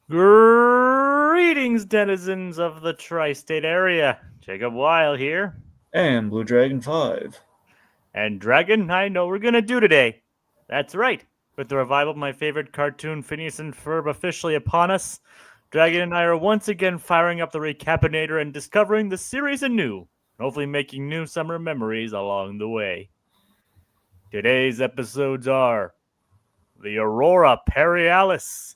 Greetings, denizens of the Tri-State area. Jacob Weil here. And Blue Dragon 5. And Dragon, I know we're gonna do today. That's right. With the revival of my favorite cartoon, Phineas and Ferb, officially upon us, Dragon and I are once again firing up the Recap-inator and discovering the series anew, hopefully making new summer memories along the way. Today's episodes are the Aurora Perialis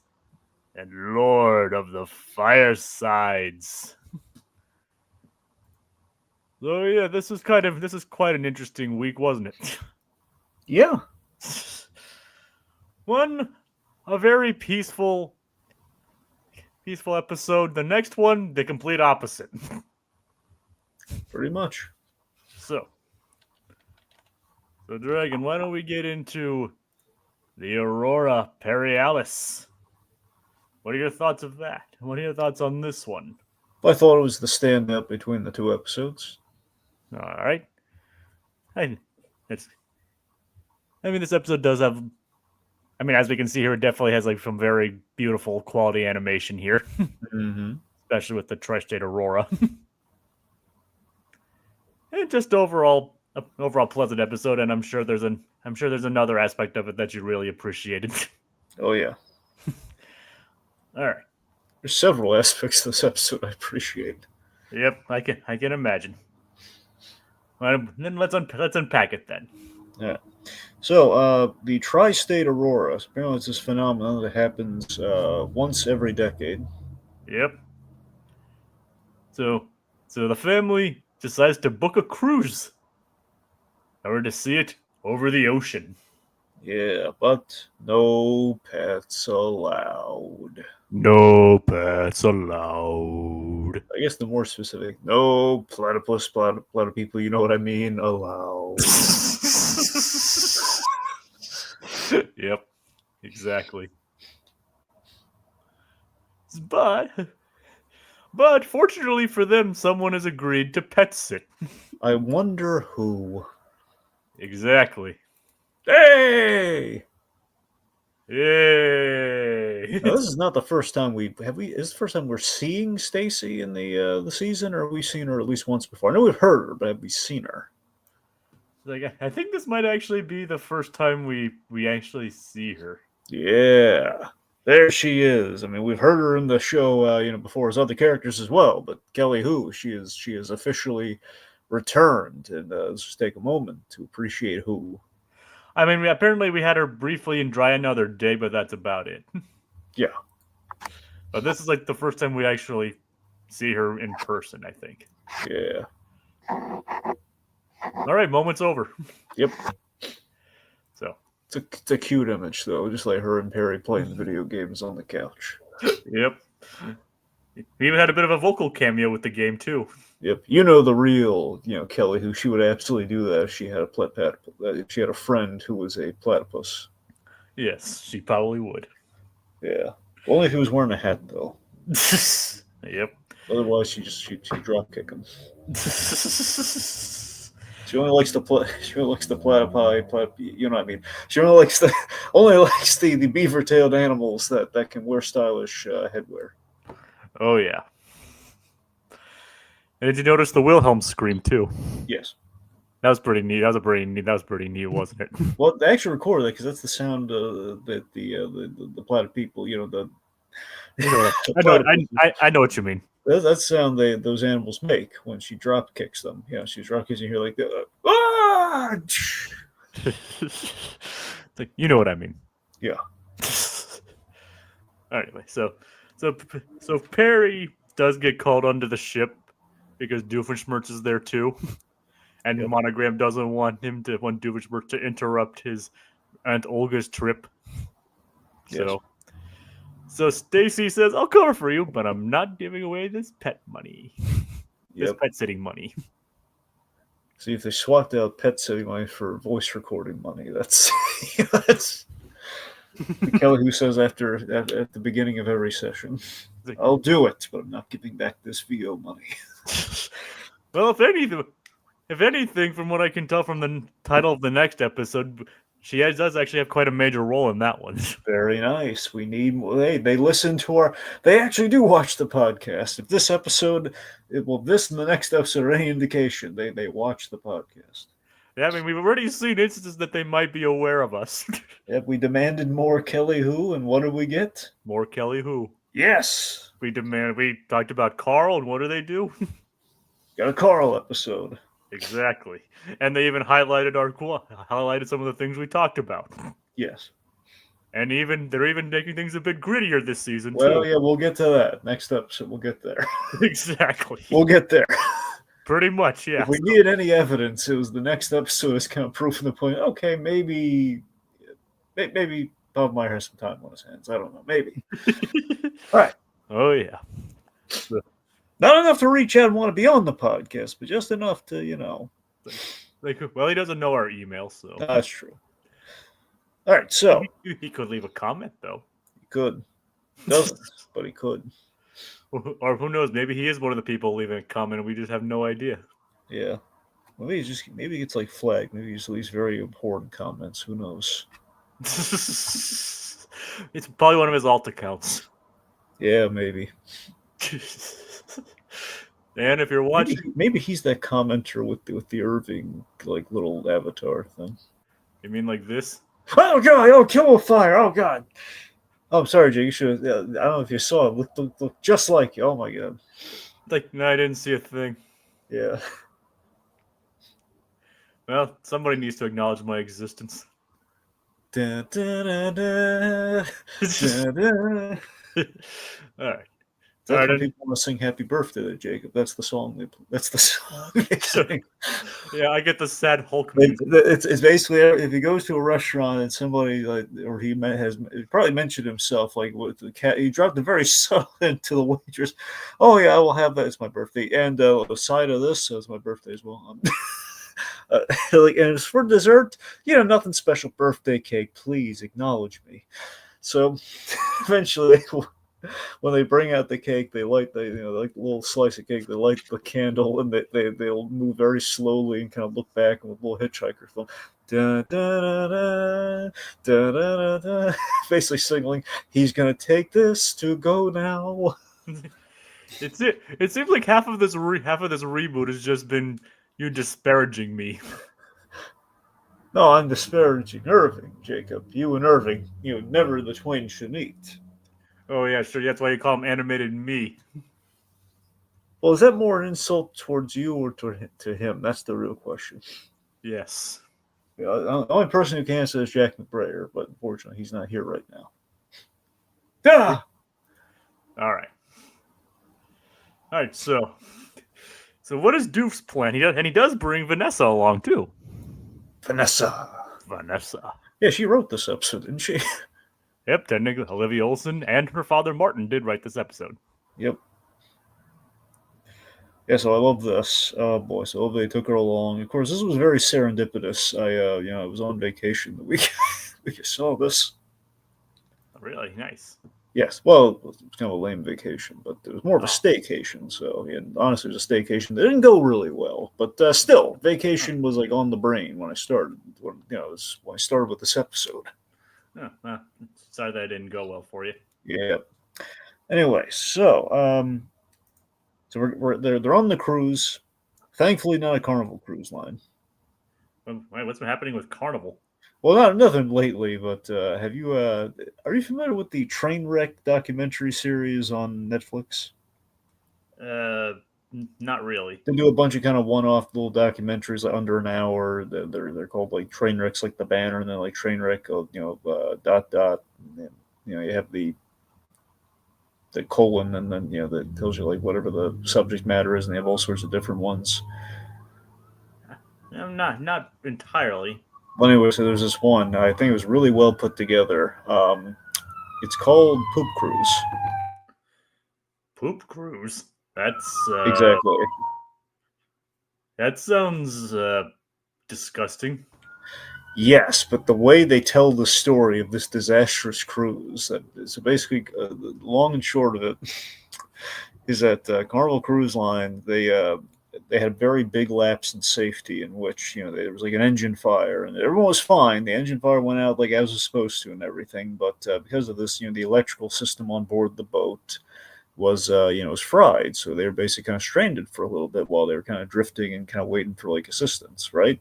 and Lord of the Firesides. So yeah, this is quite an interesting week, wasn't it? Yeah. A very peaceful episode. The next one, the complete opposite. Pretty much. So Dragon, why don't we get into the Aurora Perialis? What are your thoughts of that? What are your thoughts on this one? I thought it was the standout between the two episodes. All right. This episode does have. As we can see here, it definitely has like some very beautiful quality animation here, especially with the Tri-State Aurora. And just overall pleasant episode, and I'm sure there's another aspect of it that you really appreciated. Oh yeah. All right. There's several aspects of this episode I appreciate. Yep, I can imagine. Well, then let's unpack it then. Yeah. So, the Tri-State Aurora, apparently it's this phenomenon that happens once every decade. Yep. So the family decides to book a cruise in order to see it over the ocean. Yeah, but no pets allowed. No pets allowed. I guess the more specific, no platypus, people, you know what I mean, allowed. Yep, exactly. But fortunately for them, someone has agreed to pet sit. I wonder who. Exactly. Hey! Yay! Now, this is not the first time is the first time we're seeing Stacy in the season, or have we seen her at least once before? I know we've heard her, but have we seen her? Like, I think this might actually be the first time we actually see her. Yeah, there she is. We've heard her in the show, before as other characters as well. But Kelly Who, she is officially returned, and let's just take a moment to appreciate Who. Apparently we had her briefly in Dry Another Day, but that's about it. Yeah. But this is like the first time we actually see her in person, I think. Yeah. All right, moment's over. Yep. So it's a cute image, though, just like her and Perry playing video games on the couch. Yep. We even had a bit of a vocal cameo with the game too. Yep, the real, Kelly, who she would absolutely do that if she had if she had a friend who was a platypus. Yes, she probably would. Yeah, only if he was wearing a hat, though. Yep. Otherwise, she drop kick him. She only likes the platypi. You know what I mean? She only likes the beaver-tailed animals that can wear stylish headwear. Oh yeah. And did you notice the Wilhelm scream too? Yes. That was pretty neat. That was pretty neat, wasn't it? Well, they actually recorded that because that's the sound that the platypus people, I know what you mean. That's the sound those animals make when she drop kicks them. She drop kicks and you hear like ah! It's like, you know what I mean. Yeah. Anyway, so Perry does get called onto the ship because Doofenshmirtz is there too, and Yep. Monogram doesn't want Doofenshmirtz to interrupt his Aunt Olga's trip. Yes. So Stacy says, "I'll cover for you, but I'm not giving away this pet money, this pet sitting money." See, if they swapped out pet sitting money for voice recording money, that's Kelly Who says at the beginning of every session, "I'll do it, but I'm not giving back this VO money." Well, if anything, from what I can tell from the title of the next episode, She does actually have quite a major role in that one. Very nice. We need. They listen to our. They actually do watch the podcast. If this episode, this and the next episode are any indication, they watch the podcast. Yeah, I mean, we've already seen instances that they might be aware of us. Yep, we demanded more Kelly Who, and what did we get? More Kelly Who. Yes. We talked about Carl, and what do they do? Got a Carl episode. Exactly. And they even highlighted some of the things we talked about. Yes. And they're even making things a bit grittier this season, Well, too. yeah, we'll get to that. Next episode, we'll get there. Exactly. We'll get there. Pretty much, yeah. If we needed any evidence, it was the next episode is kind of proving the point. Okay, maybe Bob Meyer has some time on his hands. I don't know. Maybe. All right. Oh, yeah. Not enough to reach out and want to be on the podcast, but just enough to, Well, he doesn't know our email, so. That's true. All right, so. He could leave a comment, though. He could. Doesn't, but he could. Or who knows? Maybe he is one of the people leaving a comment, and we just have no idea. Yeah. Well, maybe he gets like flagged. Maybe he just leaves very important comments. Who knows? It's probably one of his alt accounts. Yeah, maybe. And if you're watching, maybe he's that commenter with the Irving like little avatar thing. You mean like this? Oh god! Oh, kill a fire! Oh god! Oh, I'm sorry, Jake. You should. I don't know if you saw it. Look just like you. Oh my god! No, I didn't see a thing. Yeah. Well, somebody needs to acknowledge my existence. Da, da, da, da, da, da. All right. That's when people want to sing "Happy Birthday" to Jacob. That's the song. That's the song they sing. Yeah, I get the sad Hulk music. It's basically if he goes to a restaurant and somebody he probably mentioned himself with the cat. He dropped a very subtle hint to the waitress. Oh yeah, I will have that. It's my birthday, and the side of this is my birthday as well. And it's for dessert. Nothing special. Birthday cake, please acknowledge me. So eventually. When they bring out the cake, they light the little slice of cake. They light the candle, and they'll move very slowly and kind of look back with a little hitchhiker film, da, da, da, da, da, da, da, basically signaling he's gonna take this to go now. It seems like half of this reboot has just been you disparaging me. No, I'm disparaging Irving, Jacob. You and Irving, never the twain should meet. Oh, yeah, sure. That's why you call him Animated Me. Well, is that more an insult towards you or to him? That's the real question. Yes. Yeah, the only person who can answer is Jack McBrayer, but unfortunately, he's not here right now. Ah! All right, so what is Doof's plan? He does bring Vanessa along, too. Vanessa. Yeah, she wrote this episode, didn't she? Yep, technically, Olivia Olson and her father Martin did write this episode. Yep. Yeah, so I love this. Oh boy, so they took her along. Of course, this was very serendipitous. I was on vacation the week we saw this. Really nice. Yes, well, it was kind of a lame vacation, but it was more of a staycation. So, honestly, it was a staycation that didn't go really well, but still, vacation was like on the brain when I started. When I started with this episode. Oh, sorry that didn't go well for you. Yeah. Anyway, so they're on the cruise. Thankfully, not a Carnival cruise line. Wait, what's been happening with Carnival? Well, nothing lately, but are you familiar with the Trainwreck documentary series on Netflix? Not really. They do a bunch of kind of one-off little documentaries like under an hour. They're called like Trainwrecks, like the banner, and then like Trainwreck, and, you have the colon, and then that tells you like whatever the subject matter is, and they have all sorts of different ones. Not entirely. Well, anyway, so there's this one. I think it was really well put together. It's called Poop Cruise. Poop Cruise? That's exactly. That sounds disgusting. Yes, but the way they tell the story of this disastrous cruise, so basically, the long and short of it is that Carnival Cruise Line, they they had a very big lapse in safety in which there was like an engine fire and everyone was fine. The engine fire went out like as it was supposed to and everything, but because of this, the electrical system on board the boat was fried, so they were basically kind of stranded for a little bit while they were kind of drifting and kind of waiting for like assistance, right?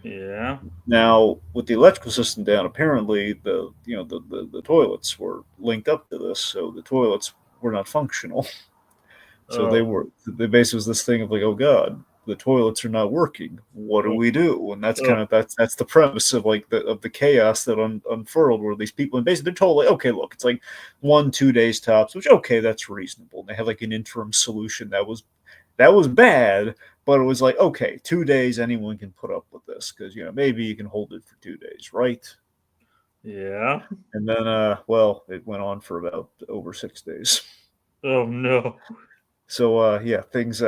Yeah. Now, with the electrical system down, apparently the toilets were linked up to this, so the toilets were not functional. So they basically was this thing of like, oh god, the toilets are not working. What do we do? And that's kind of that's the premise of like the chaos that unfurled, where these people and basically they're told like, okay, look, it's like 1-2 days tops, which okay, that's reasonable. And they have like an interim solution that was bad, but it was like, okay, 2 days, anyone can put up with this because maybe you can hold it for 2 days, right? Yeah. And then well, it went on for about over 6 days. Oh no. So yeah, things.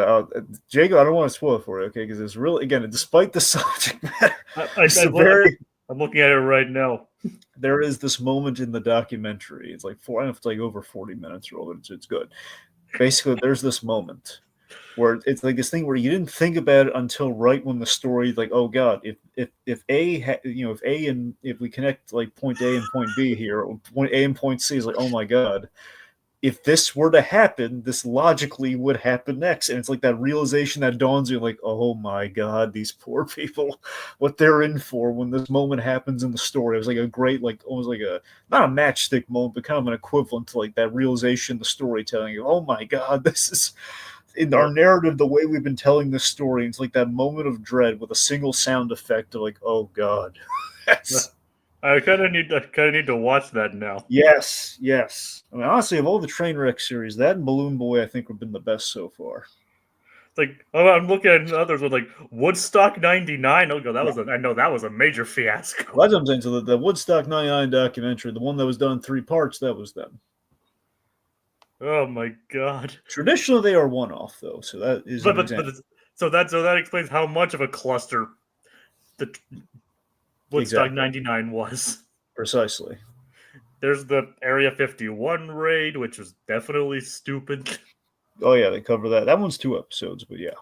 Jacob, I don't want to spoil it for you, okay? Because it's really, again, despite the subject matter, I'm looking at it right now. There is this moment in the documentary. It's like I don't know if it's like over 40 minutes or older. It's good. Basically, there's this moment where it's like this thing where you didn't think about it until right when the story, like, oh god, if we connect like point A and point B here, or point A and point C is like, oh my god. If this were to happen, this logically would happen next. And it's like that realization that dawns you like, oh my God, these poor people, what they're in for when this moment happens in the story. It was like a great, like almost like not a matchstick moment, but kind of an equivalent to like that realization, the storytelling. Oh my God, this is in our narrative, the way we've been telling this story. It's like that moment of dread with a single sound effect of like, oh God. I kind of need to watch that now. Yes. I mean, honestly, of all the Trainwreck series, that and Balloon Boy, I think, have been the best so far. It's like, I'm looking at others with like Woodstock '99. Oh, I know that was a major fiasco. Well, that's what I'm saying. So the Woodstock '99 documentary, the one that was done in 3 parts, that was them. Oh my God! Traditionally, they are one-off though, so that is. So that explains how much of a cluster the Woodstock '99 was. Precisely. There's the Area 51 raid, which was definitely stupid. Oh yeah, they cover that. That one's 2 episodes, but yeah.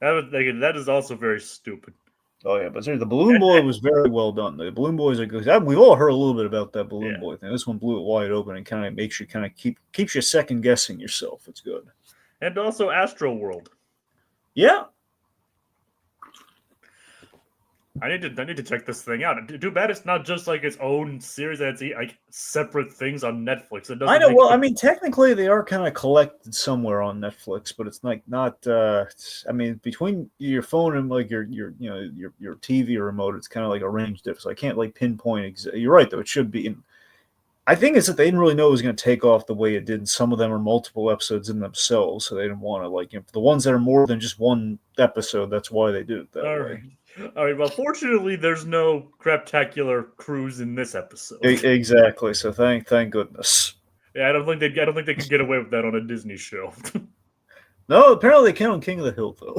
That is also very stupid. Oh yeah, but seriously, the Balloon Boy was very well done. The Balloon Boys are good. We've all heard a little bit about that Balloon Boy thing. This one blew it wide open and kind of makes you keeps you second guessing yourself. It's good. And also Astro World. Yeah. I need to check this thing out. Too bad it's not just like its own series that's like separate things on Netflix. It doesn't. I know. Well, I mean, technically they are kind of collected somewhere on Netflix, but it's like not. I mean, between your phone and like your TV remote, it's kind of like a range difference. So I can't like pinpoint. You're right though. It should be. I think it's that they didn't really know it was going to take off the way it did. And some of them are multiple episodes in themselves, so they didn't want to like the ones that are more than just one episode. That's why they did it that way. All right. Well, fortunately, there's no craptacular cruise in this episode. Exactly. So thank goodness. Yeah, I don't think they can get away with that on a Disney show. No, apparently they can on King of the Hill though.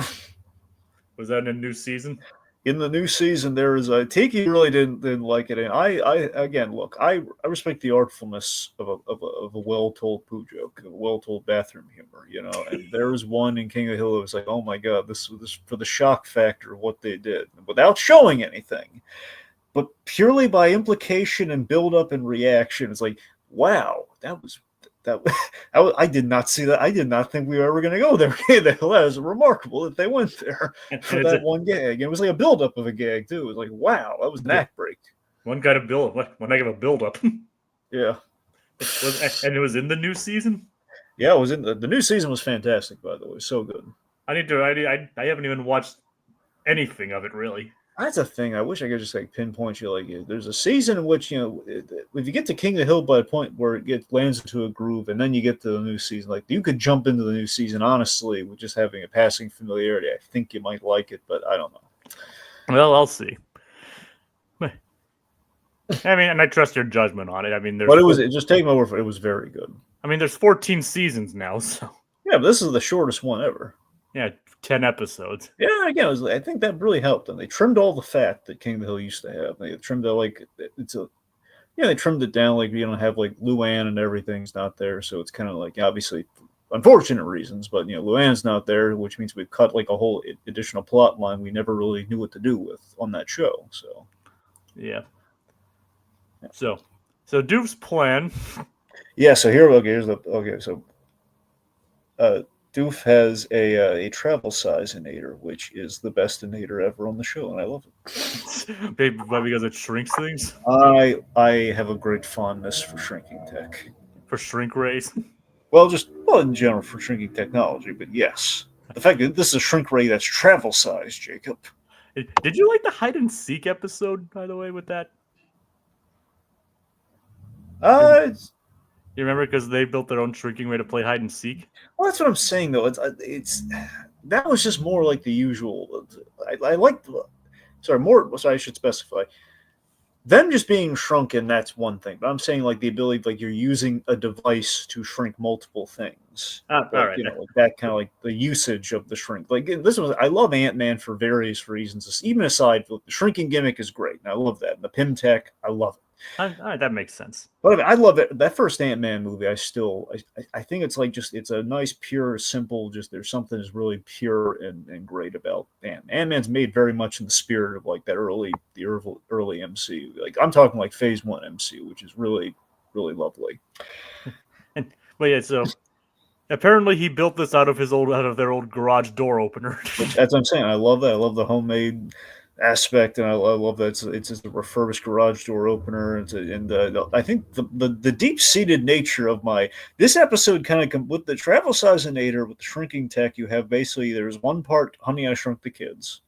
Was that in a new season? In the new season, there is Tiki really didn't like it, and I again look, I respect the artfulness of a well told poo joke, a well told bathroom humor, And there was one in King of the Hill that was like, oh my god, this for the shock factor of what they did without showing anything, but purely by implication and build up and reaction. It's like, wow, I did not see that. I did not think we were ever going to go there. That was remarkable that they went there for that one gag. It was like a buildup of a gag too. It was like, wow, that was an act break. One kind of one heck of a buildup. Yeah. And it was in the new season. Yeah, it was in the new season. Was fantastic, by the way. So good. I haven't even watched anything of it really. That's a thing. I wish I could just like pinpoint you. Like, there's a season in which if you get to King of the Hill by a point where it lands into a groove, and then you get to the new season, like you could jump into the new season honestly with just having a passing familiarity. I think you might like it, but I don't know. Well, I'll see. I mean, and I trust your judgment on it. I mean, just take my word for it. It was very good. I mean, there's 14 seasons now, so yeah, but this is the shortest one ever. Yeah, 10 episodes. Yeah, again, I think that really helped them. They trimmed all the fat that King of the Hill used to have. They trimmed it they trimmed it down. Like, you don't have like Luann and everything's not there, so it's kind of like obviously unfortunate reasons. But Luann's not there, which means we've cut like a whole additional plot line we never really knew what to do with on that show. So yeah. So Doof's plan. Yeah, so so Doof has a travel size-inator, which is the best inator ever on the show, and I love it. Maybe because it shrinks things. I have a great fondness for shrinking tech. For shrink rays. Well, in general for shrinking technology, but yes, the fact that this is a shrink ray that's travel size, Jacob. Did you like the hide and seek episode, by the way, with that? You remember because they built their own shrinking ray to play hide and seek? Well, that's what I'm saying, though. It's that was just more like the usual. I like. Sorry, I should specify. Them just being shrunken, that's one thing. But I'm saying like the ability, like you're using a device to shrink multiple things. All right. Like that kind of like the usage of the shrink. Like I love Ant-Man for various reasons. Even aside, the shrinking gimmick is great, and I love that. And the Pym tech, I love it. All right, that makes sense. But I love it. That first Ant-Man movie, I think it's like it's a nice, pure, simple. Just there's something that's really pure and great about Ant-Man. Ant-Man's made very much in the spirit of like that early MCU. Like I'm talking like Phase 1 MCU, which is really, really lovely. But yeah, so apparently he built this out of their old garage door opener. That's what I'm saying. I love that. I love the homemade aspect, and I love that it's just a refurbished garage door opener, and I think the deep-seated nature of this episode kind of with the travel size-inator with the shrinking tech. You have basically there's one part Honey I Shrunk the Kids,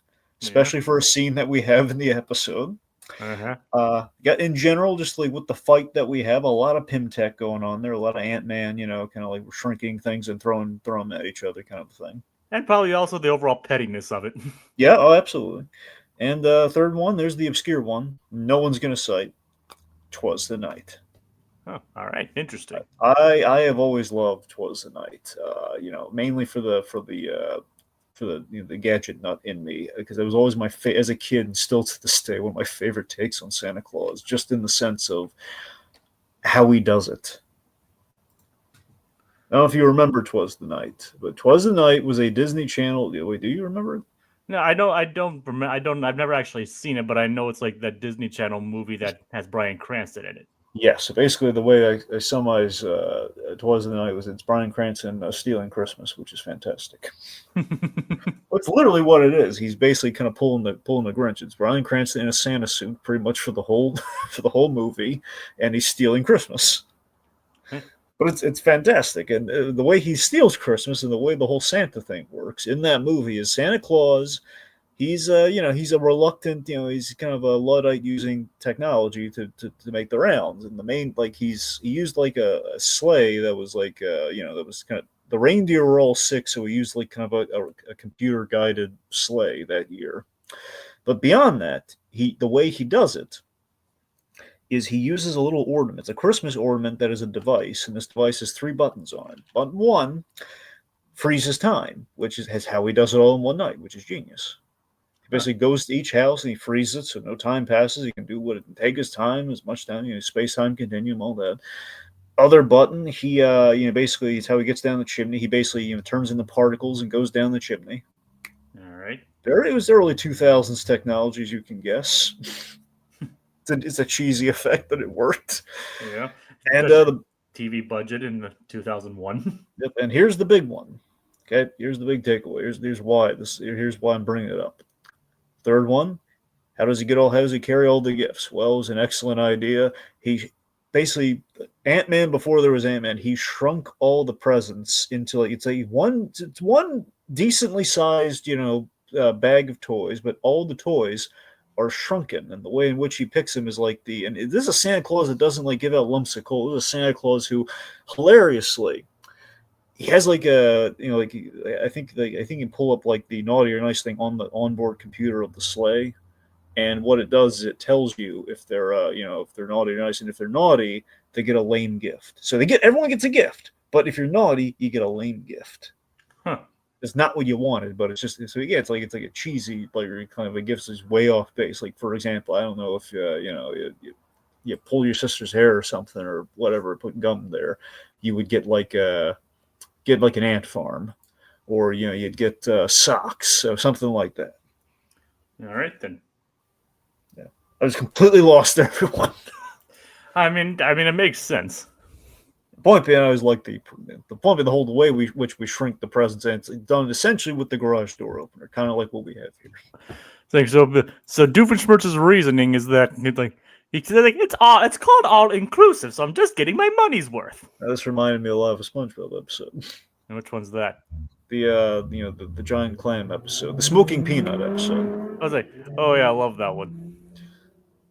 especially for a scene that we have in the episode. In general, just like with the fight that we have, a lot of Pym tech going on there, a lot of Ant-Man, kind of like shrinking things and throwing them at each other, kind of thing. And probably also the overall pettiness of it. Yeah, absolutely. And third one, there's the obscure one. No one's going to cite. 'Twas the Night. Oh, all right, interesting. I have always loved 'Twas the Night. Mainly for the gadget nut in me, because it was always as a kid and still to this day one of my favorite takes on Santa Claus, just in the sense of how he does it. I don't know if you remember 'Twas the Night, but 'Twas the Night was a Disney Channel. Wait, do you remember it? No, I don't remember. I've never actually seen it, but I know it's like that Disney Channel movie that has Bryan Cranston in it. Yes, so basically the way I summarize 'Twas the Night was it's Bryan Cranston stealing Christmas, which is fantastic. It's literally what it is. He's basically kind of pulling the Grinch. It's Bryan Cranston in a Santa suit, pretty much for the whole movie, and he's stealing Christmas. But it's fantastic, and the way he steals Christmas and the way the whole Santa thing works in that movie is Santa Claus. He's he's a reluctant, he's kind of a Luddite using technology to make the rounds, and the main he used like a sleigh that was like that was kind of the reindeer were all sick, so he used like kind of a computer guided sleigh that year. But beyond that, the way he does it is he uses a little ornament. It's a Christmas ornament that is a device, and this device has 3 buttons on it. Button 1 freezes time, which is how he does it all in one night, which is genius. He basically goes to each house and he freezes it, so no time passes. He can do what it can take his time, as much time, space-time continuum, all that. Other button, he basically it's how he gets down the chimney. He basically turns into particles and goes down the chimney. All right. It was early 2000s technology, as you can guess. It's a cheesy effect, but it worked. Yeah. And the TV budget in 2001. Yep. And here's the big one. Okay. Here's the big takeaway. Here's why I'm bringing it up. Third one. How does he carry all the gifts? Well, it was an excellent idea. He basically Ant-Man, before there was Ant-Man, he shrunk all the presents into it's one decently sized, bag of toys, but all the toys are shrunken, and the way in which he picks them is and this is a Santa Claus that doesn't give out lumps of coal. This is a Santa Claus who, hilariously, he has I think you can pull up the naughty or nice thing on the onboard computer of the sleigh, and what it does is it tells you if they're if they're naughty or nice, and if they're naughty, they get a lame gift. So everyone gets a gift, but if you're naughty, you get a lame gift. Huh. It's not what you wanted, but it's just it's like a cheesy kind of a gift is way off base. Like, for example, I don't know if you pull your sister's hair or something or whatever, put gum there, you would get get like an ant farm, or you'd get socks or something like that. All right then. Yeah, I was completely lost, everyone. I mean, it makes sense. The point being, I always like the point being the whole way which we shrink the presents, and it's done essentially with the garage door opener, kind of like what we have here. So Doofenshmirtz's reasoning is that it's called all inclusive, so I'm just getting my money's worth. Now, this reminded me a lot of a SpongeBob episode. And which one's that? The giant clam episode, the smoking peanut episode. I was like, oh yeah, I love that one.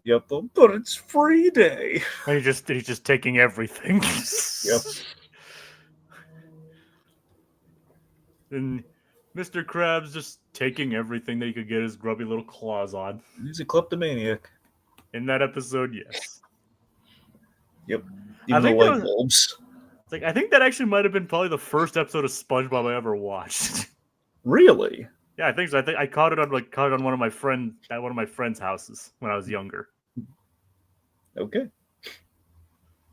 Yep, but it's free day. And he's just taking everything. Yep. And Mr. Krabs just taking everything that he could get his grubby little claws on. He's a kleptomaniac. In that episode, yes. Yep. Even the light bulbs. I think that actually might have been probably the first episode of SpongeBob I ever watched. Really? Yeah, I think so. I think I caught it on one of my friends' houses when I was younger. Okay.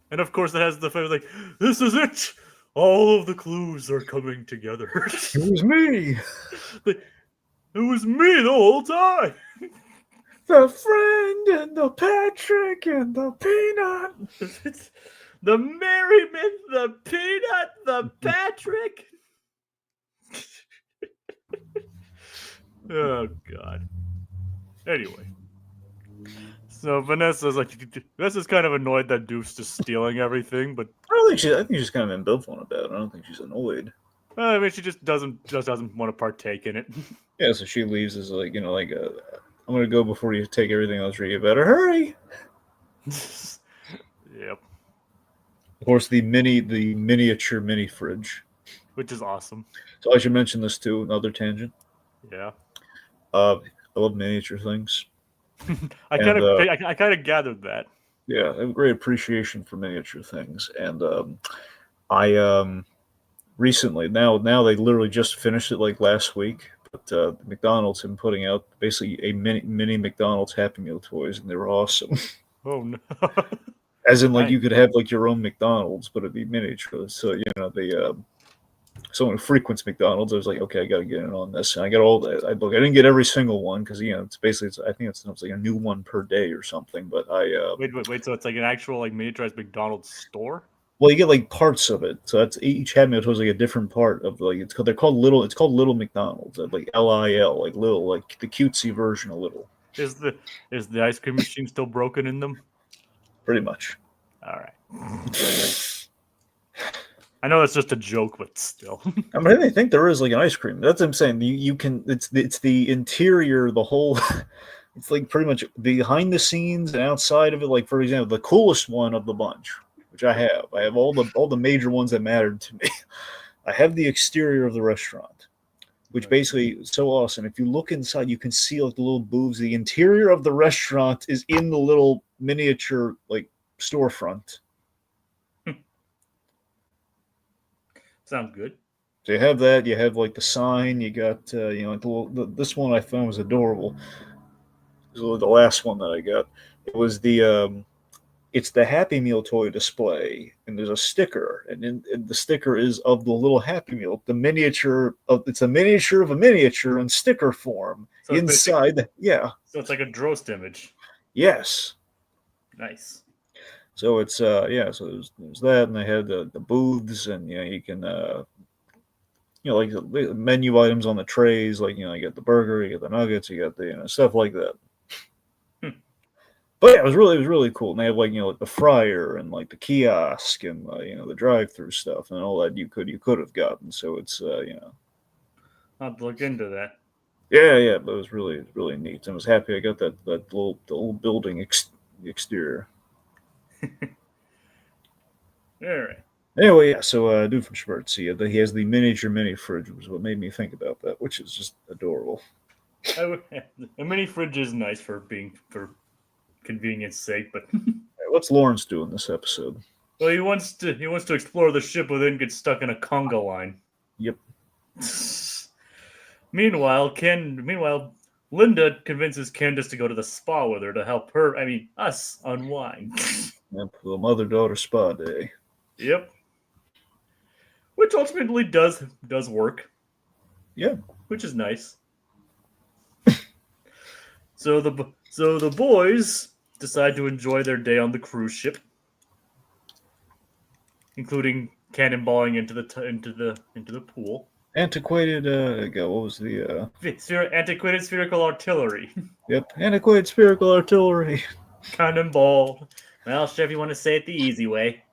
And of course, it has the famous this is it. All of the clues are coming together. It was me. It was me the whole time. The friend and the Patrick and the peanut. The merriment, the peanut, the Patrick. Oh God. Anyway, so Vanessa's kind of annoyed that Doof's just stealing everything, but I think she's kind of ambivalent about it. I don't think she's annoyed. I mean, she just doesn't want to partake in it. Yeah, so she leaves as I'm gonna go before you take everything else. You better hurry. Yep. Of course, the miniature mini fridge, which is awesome. So I should mention this too. Another tangent. Yeah. I love miniature things. I kind of gathered that. Yeah, I have a great appreciation for miniature things, and I recently now they literally just finished it like last week. But McDonald's have been putting out basically a mini McDonald's Happy Meal toys, and they were awesome. Oh no! As in, you could have your own McDonald's, but it'd be miniature. So someone who frequents McDonald's, I was like, okay, I got to get in on this. And I got all that. I didn't get every single one because it's basically I think it's like a new one per day or something. But I wait. So it's like an actual miniaturized McDonald's store? Well, you get parts of it. So that's each Happy Meal toy is a different part of it's called Little McDonald's, LIL, little, the cutesy version of Little. Is the ice cream machine still broken in them? Pretty much. All right. I know that's just a joke, but still. I mean, I think there is an ice cream. That's what I'm saying. You can. It's the interior, the whole. It's pretty much behind the scenes and outside of it. For example, the coolest one of the bunch, which I have. I have all the major ones that mattered to me. I have the exterior of the restaurant, which basically is so awesome. If you look inside, you can see the little booths. The interior of the restaurant is in the little miniature storefront. Sounds good. So you have that. You have the sign. You got this one I found was adorable. This was the last one that I got. It was it's the Happy Meal toy display, and there's a sticker, and the sticker is of the little Happy Meal. It's a miniature of a miniature in sticker form inside. Yeah. So it's like a Drost image. Yes. Nice. So it's So there's that, and they had the booths, and you can the menu items on the trays, you get the burger, you get the nuggets, you got the stuff like that. But yeah, it was really cool. And they have the fryer and the kiosk and the drive-through stuff and all that you could have gotten. So it's I'll have to look into that. Yeah, but it was really neat. I was happy I got the little building exterior. All right. Anyway, yeah. So Doofenshmirtz, he has the miniature mini fridge, which is what made me think about that, which is just adorable. A mini fridge is nice for convenience sake, but what's Lawrence doing this episode? Well, he wants to explore the ship within, get stuck in a conga line. Yep. Meanwhile, Linda convinces Candace to go to the spa with her to help us unwind. Yep, the mother-daughter spa day. Yep. which ultimately does work. Yeah. Which is nice. So the boys decide to enjoy their day on the cruise ship, including cannonballing into the pool. Antiquated, what was the, Antiquated spherical artillery. Yep, antiquated spherical artillery. Cannonball. Well, Chef, you want to say it the easy way.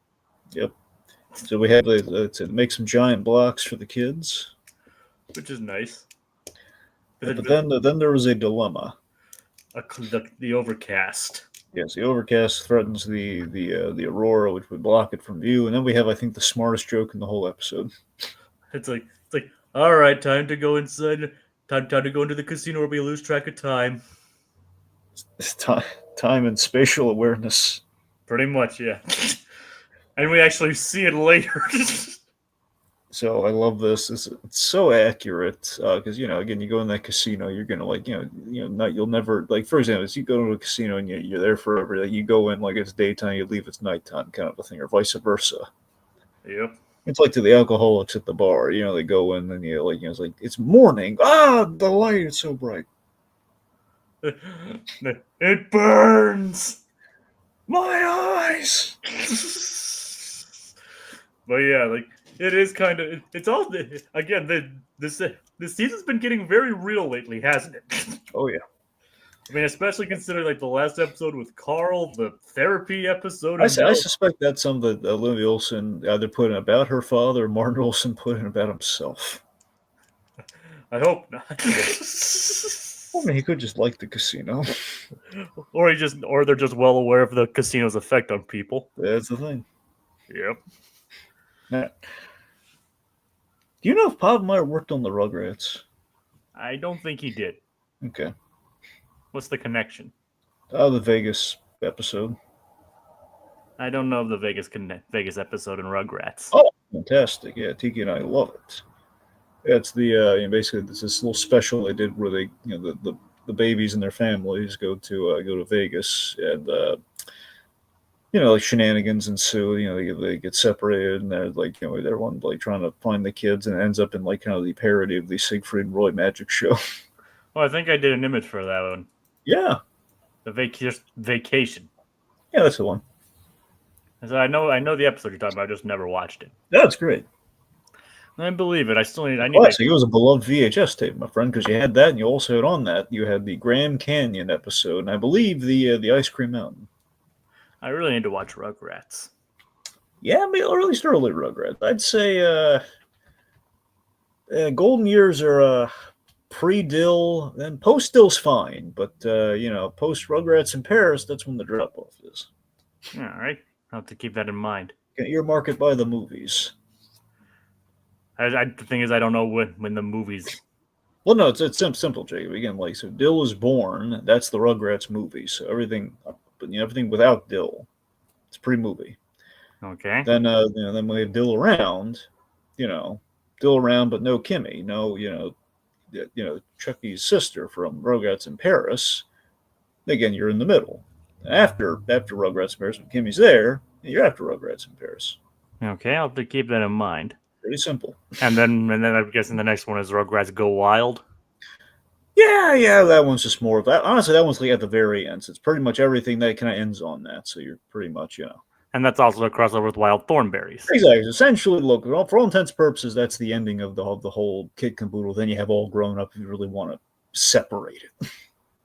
Yep. So we had to make some giant blocks for the kids. Which is nice. But then there was a dilemma. The overcast. Yes, the overcast threatens the Aurora, which would block it from view. And then we have, I think, the smartest joke in the whole episode. It's like, all right, time to go inside. Time to go into the casino where we lose track of time. It's time and spatial awareness. Pretty much, yeah. And we actually see it later. So I love this. It's so accurate because again, you go in that casino, you're gonna you'll never, like, for example, if you go to a casino and you're there forever, like, you go in like it's daytime, you leave it's nighttime, kind of a thing, or vice versa. Yep. It's like to the alcoholics at the bar. They go in and it's like it's morning. Ah, the light is so bright. It burns. My eyes. But yeah, like, it is kind of. It's all again. This season's been getting very real lately, hasn't it? Oh yeah. I mean, especially considering like the last episode with Carl, the therapy episode. I suspect that's something that Olivia Olson either put in about her father or Martin Olson put in about himself. I hope not. I mean, he could just like the casino. or they're just well aware of the casino's effect on people. That's the thing. Yep. Now, do you know if Povenmire worked on the Rugrats? I don't think he did. Okay. What's the connection? The Vegas episode. I don't know of the Vegas episode in Rugrats. Oh, fantastic! Yeah, Tiki and I love it. It's the basically this little special they did where they the babies and their families go to Vegas and like shenanigans ensue. They get separated and they're like everyone like trying to find the kids and it ends up in like kind of the parody of the Siegfried and Roy magic show. Oh, I think I did an image for that one. Yeah. The vacation. Yeah, that's the one. So I know the episode you're talking about. I just never watched it. That's great. I believe it. I need. So it was a beloved VHS tape, my friend, because you had that, and you also had on that you had the Grand Canyon episode, and I believe the Ice Cream Mountain. I really need to watch Rugrats. Yeah, or at least early Rugrats. I'd say golden years are pre-Dill, then post-Dill's fine, but post Rugrats in Paris, that's when the drop-off is. All right, I'll have to keep that in mind. Earmark it by the movies. The thing is, I don't know when the movies. Well, no, it's simple, Jacob. Again, like, so Dill is born. That's the Rugrats movie. So everything without Dill, it's pre-movie. Okay. Then then we have Dill around, Dill around, but no Kimmy, no Chucky's sister from Rugrats in Paris. Again, you're in the middle. After Rugrats in Paris, when Kimmy's there, you're after Rugrats in Paris. Okay, I'll have to keep that in mind. Pretty simple. And then I'm guessing the next one is Rugrats Go Wild. Yeah, that one's just more of that. Honestly, that one's like at the very end. So it's pretty much everything that kind of ends on that. So you're pretty much, And that's also a crossover with Wild Thornberries. Exactly. Essentially, look, for all intents and purposes, that's the ending of the whole kid caboodle. Then you have all grown up if you really want to separate it.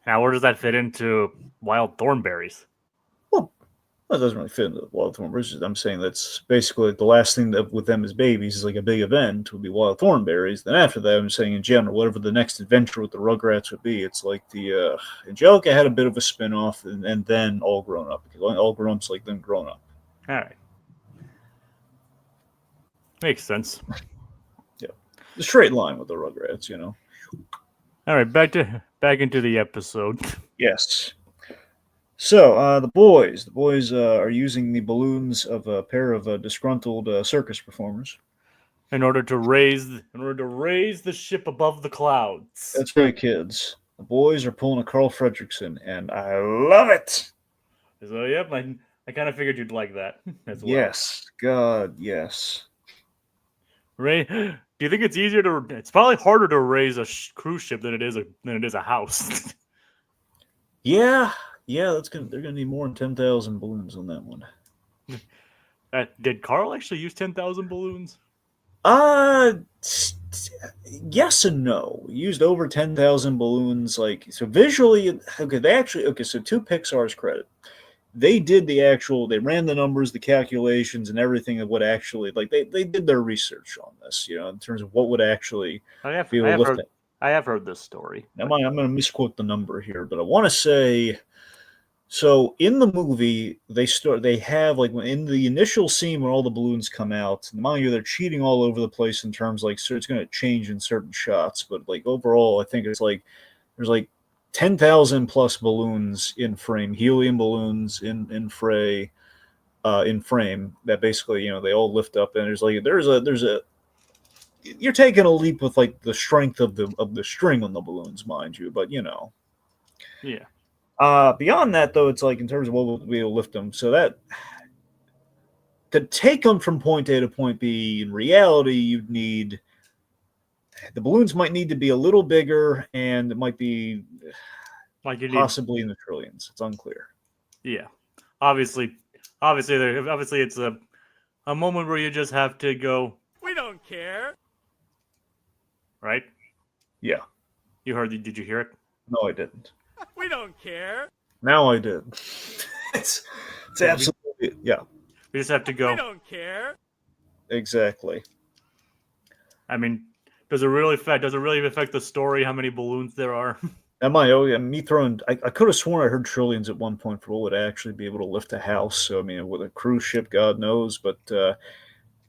Now, where does that fit into Wild Thornberries? Well, it doesn't really fit into Wild Thornberries. I'm saying that's basically the last thing that with them as babies is like a big event would be Wild Thornberries. Then after that, I'm saying in general, whatever the next adventure with the Rugrats would be, it's like the Angelica had a bit of a spin-off and then All Grown Up. Because All Grown Up's like them grown up. All right. Makes sense. Yeah. The straight line with the Rugrats, All right, back into the episode. Yes. So the boys are using the balloons of a pair of disgruntled circus performers in order to raise the ship above the clouds. That's right, kids. The boys are pulling a Carl Fredrickson, and I love it. So yep, I kind of figured you'd like that as well. Yes, God, yes. Do you think it's easier to? It's probably harder to raise a cruise ship than it is a house. Yeah, they're gonna need more than 10,000 balloons on that one. Did Carl actually use 10,000 balloons? Yes and no. We used over 10,000 balloons. Like, so visually, okay, so to Pixar's credit, they did they ran the numbers, the calculations, and everything of what actually, like, they did their research on this, in terms of what would actually be able to lift it. I have heard this story. Now, I'm going to misquote the number here, but I want to say, so in the movie, they have, like, in the initial scene when all the balloons come out, and mind you, they're cheating all over the place in terms, like, so it's going to change in certain shots, but, like, overall, I think it's like there's like 10,000 plus balloons in frame, helium balloons in frame that basically, they all lift up, and there's a you're taking a leap with, like, the strength of the string on the balloons, mind you, but Yeah. Beyond that, though, it's like in terms of what will be able to lift them. So that to take them from point A to point B, in reality, the balloons might need to be a little bigger, and it might be possibly in the trillions. It's unclear. Yeah, obviously, it's a moment where you just have to go. We don't care, right? Yeah. You heard? Did you hear it? No, I didn't. We don't care. Now I did. It's absolutely, yeah. We just have to go. We don't care. Exactly. I mean, does it really affect the story how many balloons there are? I could have sworn I heard trillions at one point for what would actually be able to lift a house. So, I mean, with a cruise ship, God knows. But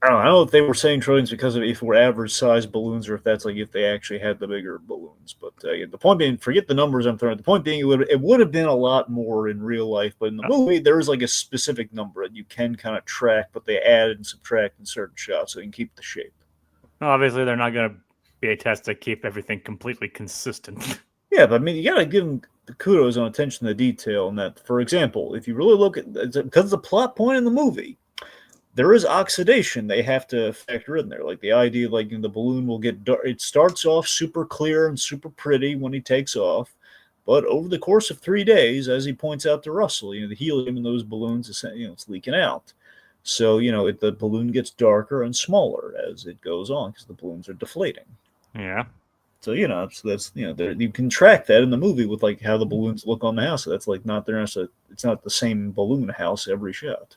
I don't know if they were saying trillions because of if it were average size balloons or if that's like if they actually had the bigger balloons. But the point being, forget the numbers I'm throwing. The point being, it would have been a lot more in real life. But in the movie, there is like a specific number that you can kind of track, but they add and subtract in certain shots so you can keep the shape. Obviously, they're not going to be a test to keep everything completely consistent. Yeah, but I mean, you got to give them the kudos on attention to detail. And that, for example, if you really look at, because it's a plot point in the movie, there is oxidation they have to factor in there. Like the idea, like the balloon will get dark. It starts off super clear and super pretty when he takes off, but over the course of 3 days, as he points out to Russell, the helium in those balloons is, it's leaking out. So the balloon gets darker and smaller as it goes on because the balloons are deflating. Yeah. So so that's you can track that in the movie with like how the balloons look on the house. So that's like it's not the same balloon house every shot.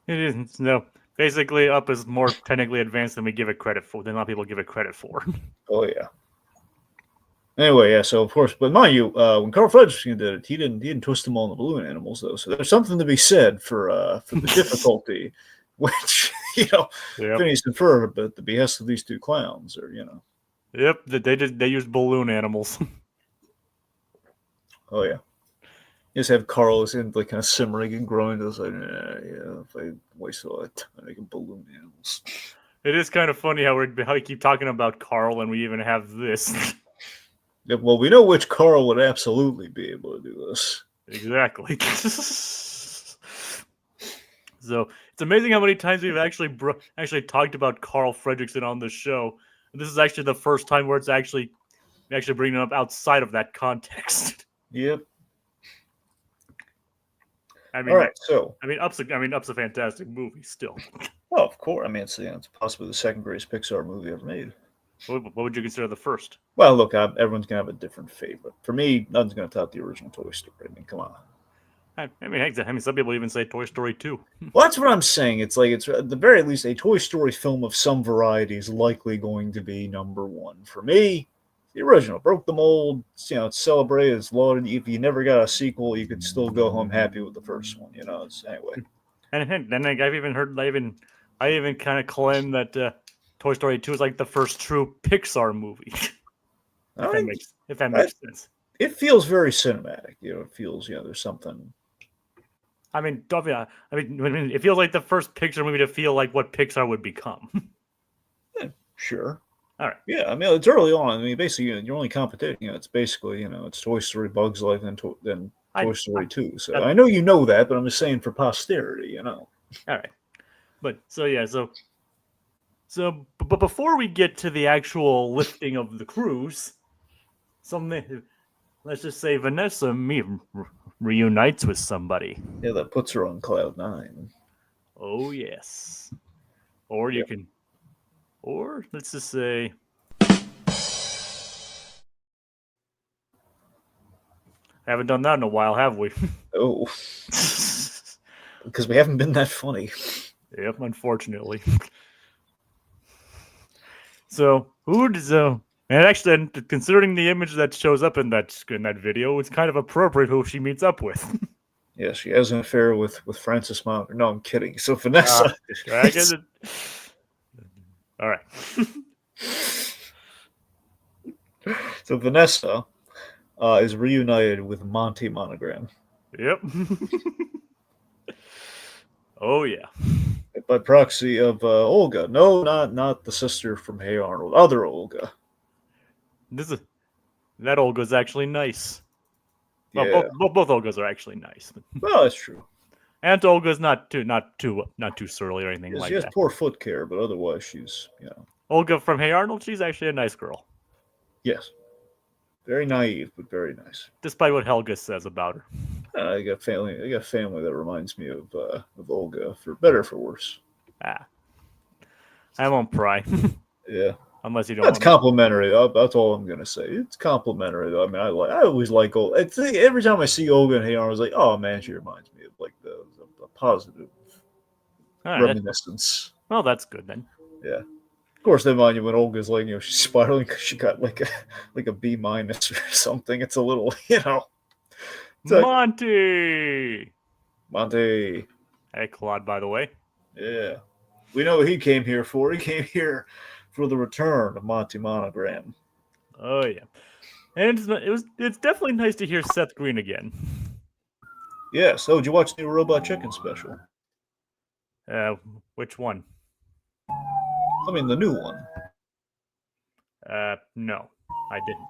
It isn't. No. Basically, Up is more technically advanced than we give it credit for. Than a lot of people give it credit for. Oh yeah. Anyway, yeah. So of course, but mind you, when Carl Frederickson did it, he didn't twist them all in the balloon animals though. So there's something to be said for the difficulty, which Phineas and Ferb at the behest of these two clowns, or Yep, they used balloon animals. Oh yeah. You just have Carl in like kind of simmering and growing. It's like, if I waste all that time making balloon animals. It is kind of funny how we keep talking about Carl and we even have this. Yeah, well, we know which Carl would absolutely be able to do this. Exactly. So it's amazing how many times we've actually talked about Carl Fredricksen on the show. And this is actually the first time where it's actually bringing it up outside of that context. Yep. I mean, all right, Up's a fantastic movie still. Well, of course. I mean, it's possibly the second greatest Pixar movie ever made. What would you consider the first? Well, look, everyone's gonna have a different favorite. For me, nothing's gonna top the original Toy Story. I mean, come on. I mean, some people even say Toy Story 2. Well, that's what I'm saying. It's like it's at the very least a Toy Story film of some variety is likely going to be number one for me. The original broke the mold. It's celebrated, it's lauded. If you never got a sequel, you could still go home happy with the first one. Anyway. And then I've even heard I even kind of claim that Toy Story 2 is like the first true Pixar movie. If that makes sense. It feels very cinematic. It feels there's something. I mean, it feels like the first Pixar movie to feel like what Pixar would become. Yeah, sure. All right. Yeah, I mean, it's early on. I mean, basically, your only competition, it's basically, it's Toy Story, Bugs Life, and then Toy Story 2. So I know you know that, but I'm just saying for posterity, All right. But so So, but before we get to the actual lifting of the cruise, let's just say Vanessa reunites with somebody. Yeah, that puts her on cloud 9. Oh yes. Or you can, or let's just say, haven't done that in a while, have we? Oh, because we haven't been that funny. Yep, unfortunately. So who does and actually, considering the image that shows up in that video, it's kind of appropriate who she meets up with. Yeah, she has an affair with Francis Mount. No, I'm kidding. So Vanessa. Dragon. All right. So Vanessa is reunited with Monty Monogram. Yep. Oh yeah. By proxy of Olga. No, not the sister from Hey Arnold. Other Olga. That Olga's actually nice. Yeah. Well, both Olgas are actually nice. Well, that's true. Aunt Olga's not too surly or anything like She has that. poor foot care, but otherwise she's, Olga from Hey Arnold, she's actually a nice girl. Yes. Very naive, but very nice. Despite what Helga says about her. I got family that reminds me of Olga, for better or for worse. I won't pry. Yeah. Unless you don't. That's complimentary. That's all I'm gonna say. It's complimentary, though. I mean, I always like Olga. Every time I see Olga and Hey Arnold, I was like, oh man, she reminds me of like the positive reminiscence. Well, that's good then. Yeah. Of course, they mind you when Olga's like, she's spiraling because she got like a B- or something. It's a little, Monty. Monty. Hey, Claude, by the way. Yeah. We know what he came here for. He came here for the return of Monty Monogram. Oh yeah, and it's definitely nice to hear Seth Green again. Yes. Oh, did you watch the Robot Chicken special? Which one? I mean, the new one. No, I didn't.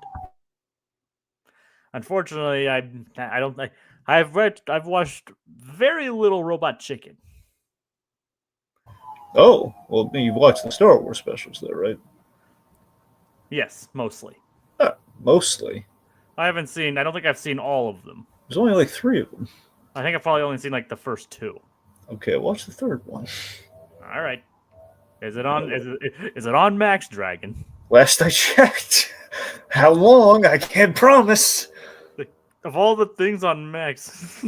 Unfortunately, I've watched very little Robot Chicken. Oh, well, you've watched the Star Wars specials, though, right? Yes, mostly. Mostly. I don't think I've seen all of them. There's only like 3 of them. I think I've probably only seen like the first 2. Okay, watch the third one. All right. Is it on Max Dragon? Last I checked. How long? I can't promise. Of all the things on Max.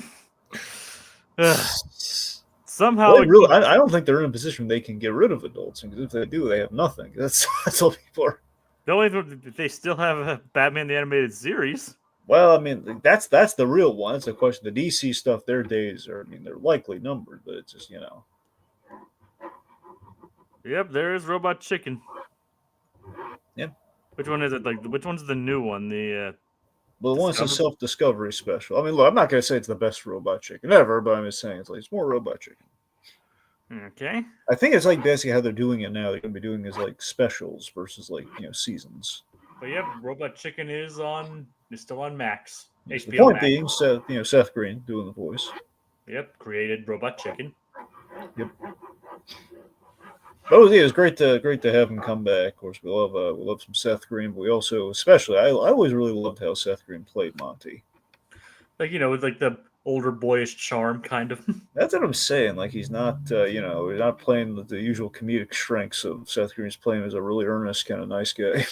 Somehow, well, I don't think they're in a position they can get rid of adults, because if they do, they have nothing. That's all people are. The only they still have Batman the Animated Series. Well, I mean, that's the real one. It's a question. The DC stuff, their days are, they're likely numbered, but it's just, Yep, there is Robot Chicken. Yep. Which one is it? Which one's the new one? Well, the one's a self-discovery special. I mean, look, I'm not going to say it's the best Robot Chicken ever, but I'm just saying it's more Robot Chicken. Okay. I think it's like basically how they're doing it now. They're going to be doing is like specials versus seasons. But yeah, Robot Chicken is still on Max. Yes, HBO the point Max. being, Seth Green doing the voice. Yep, created Robot Chicken. Yep. But it was great to have him come back. Of course, we love some Seth Green, but we also, especially, I always really loved how Seth Green played Monty. With like the older boyish charm, kind of. That's what I'm saying. Like he's not, he's not playing the usual comedic strengths of Seth Green's playing as a really earnest kind of nice guy.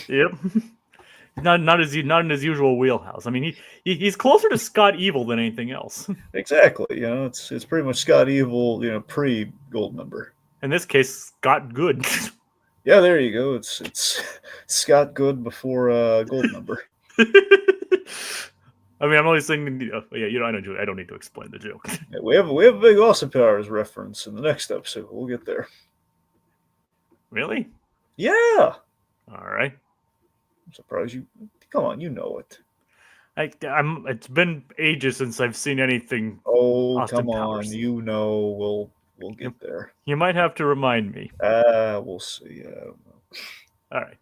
Yep. Not in his usual wheelhouse. I mean, he's closer to Scott Evil than anything else. Exactly. It's pretty much Scott Evil, pre Goldmember. In this case, Scott Good. Yeah, there you go. It's Scott Good before Goldmember. I mean, I'm only saying. I don't need to explain the joke. Yeah, we have a big Austin Powers reference in the next episode. We'll get there. Really? Yeah. All right. I'm surprised you. Come on, you know it. It's been ages since I've seen anything. Oh, Austin come on! Powers. We'll get there. You might have to remind me. We'll see. I don't know. All right.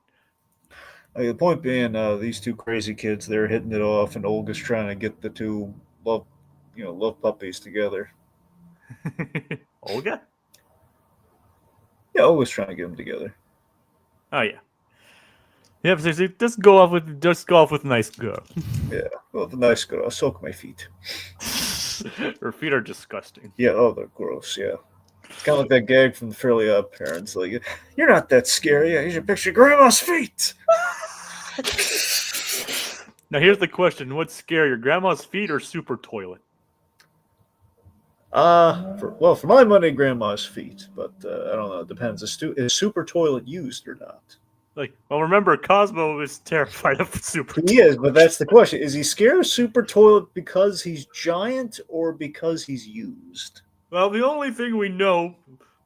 The point being, these two crazy kids, they're hitting it off, and Olga's trying to get the two love puppies together. Olga? Yeah, always trying to get them together. Oh yeah. Yep. So just go off with nice girl. Yeah, well, the nice girl. I'll soak my feet. Her feet are disgusting. Yeah, oh, they're gross. Yeah, it's kind of like that gag from the Fairly Odd Parents. Like, you're not that scary. Here's your picture of Grandma's feet. Now here's the question: what's scarier, Grandma's feet or Super Toilet? For my money, Grandma's feet. But I don't know. It depends. Is Super Toilet used or not? Like, well, remember Cosmo is terrified of Super He Toilet. is, but that's the question. Is he scared of Super Toilet because he's giant or because he's used? Well, the only thing we know,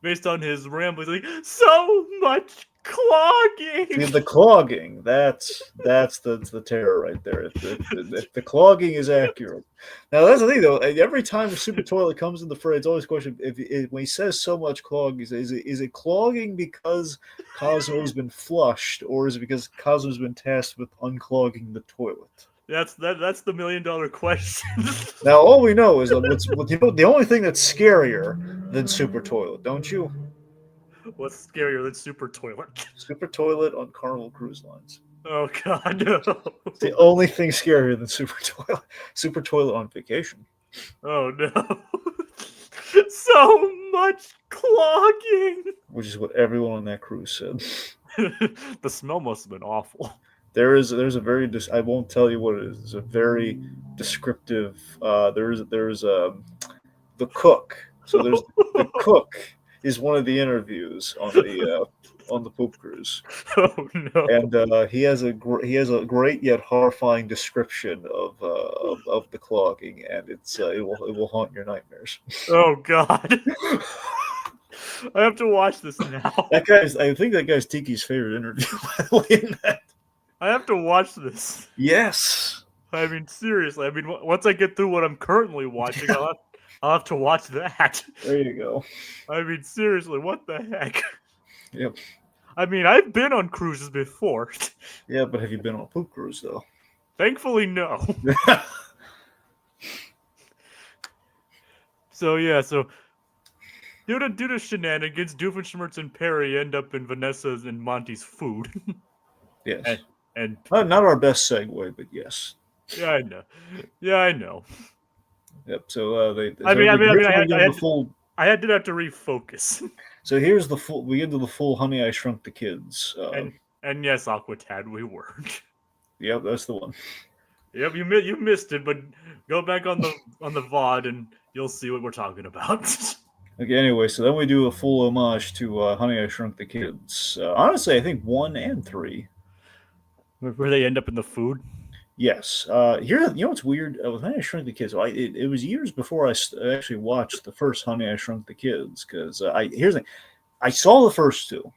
based on his ramblings, like so much clogging. See, the clogging, that's the terror right there. If the clogging is accurate. Now that's the thing though. Every time the Super Toilet comes in the fray, it's always a question if when he says so much clogging, is it clogging because Cosmo's been flushed, or is it because Cosmo's been tasked with unclogging the toilet? That's the $1 million question. Now all we know is that the only thing that's scarier than Super Toilet, don't you? What's scarier than Super Toilet? Super Toilet on Carnival Cruise Lines. Oh God, no. It's the only thing scarier than Super Toilet. Super Toilet on vacation. Oh no. So much clogging. Which is what everyone on that cruise said. The smell must have been awful. There's a very I won't tell you what it is. It's a very descriptive. There's the cook. So there's the cook is one of the interviews on the poop cruise. Oh no. And he has a great yet horrifying description of the clogging, and it will haunt your nightmares. Oh God. I have to watch this now. I think that guy's Tiki's favorite interview, by the way. In that. I have to watch this. Yes. I mean, seriously. I mean, once I get through what I'm currently watching, I'll have to watch that. There you go. I mean, seriously, what the heck? Yep. I mean, I've been on cruises before. Yeah, but have you been on a poop cruise though? Thankfully, no. So yeah, so due to shenanigans, Doofenshmirtz and Perry end up in Vanessa's and Monty's food. Yes. And not our best segue, but yes. Yeah, I know. Yeah, I know. Yep. So they. I did have to refocus. So here's the full. We get to the full Honey, I Shrunk the Kids. And yes, Aquatad, we were. Yep, that's the one. Yep, you missed it, but go back on the VOD and you'll see what we're talking about. Okay. Anyway, so then we do a full homage to Honey, I Shrunk the Kids. Honestly, I think 1 and 3. Where they end up in the food. Yes. Here, you know what's weird? With Honey, I Shrunk the Kids. It was years before I actually watched the first Honey, I Shrunk the Kids, because here's the thing. I saw the first two.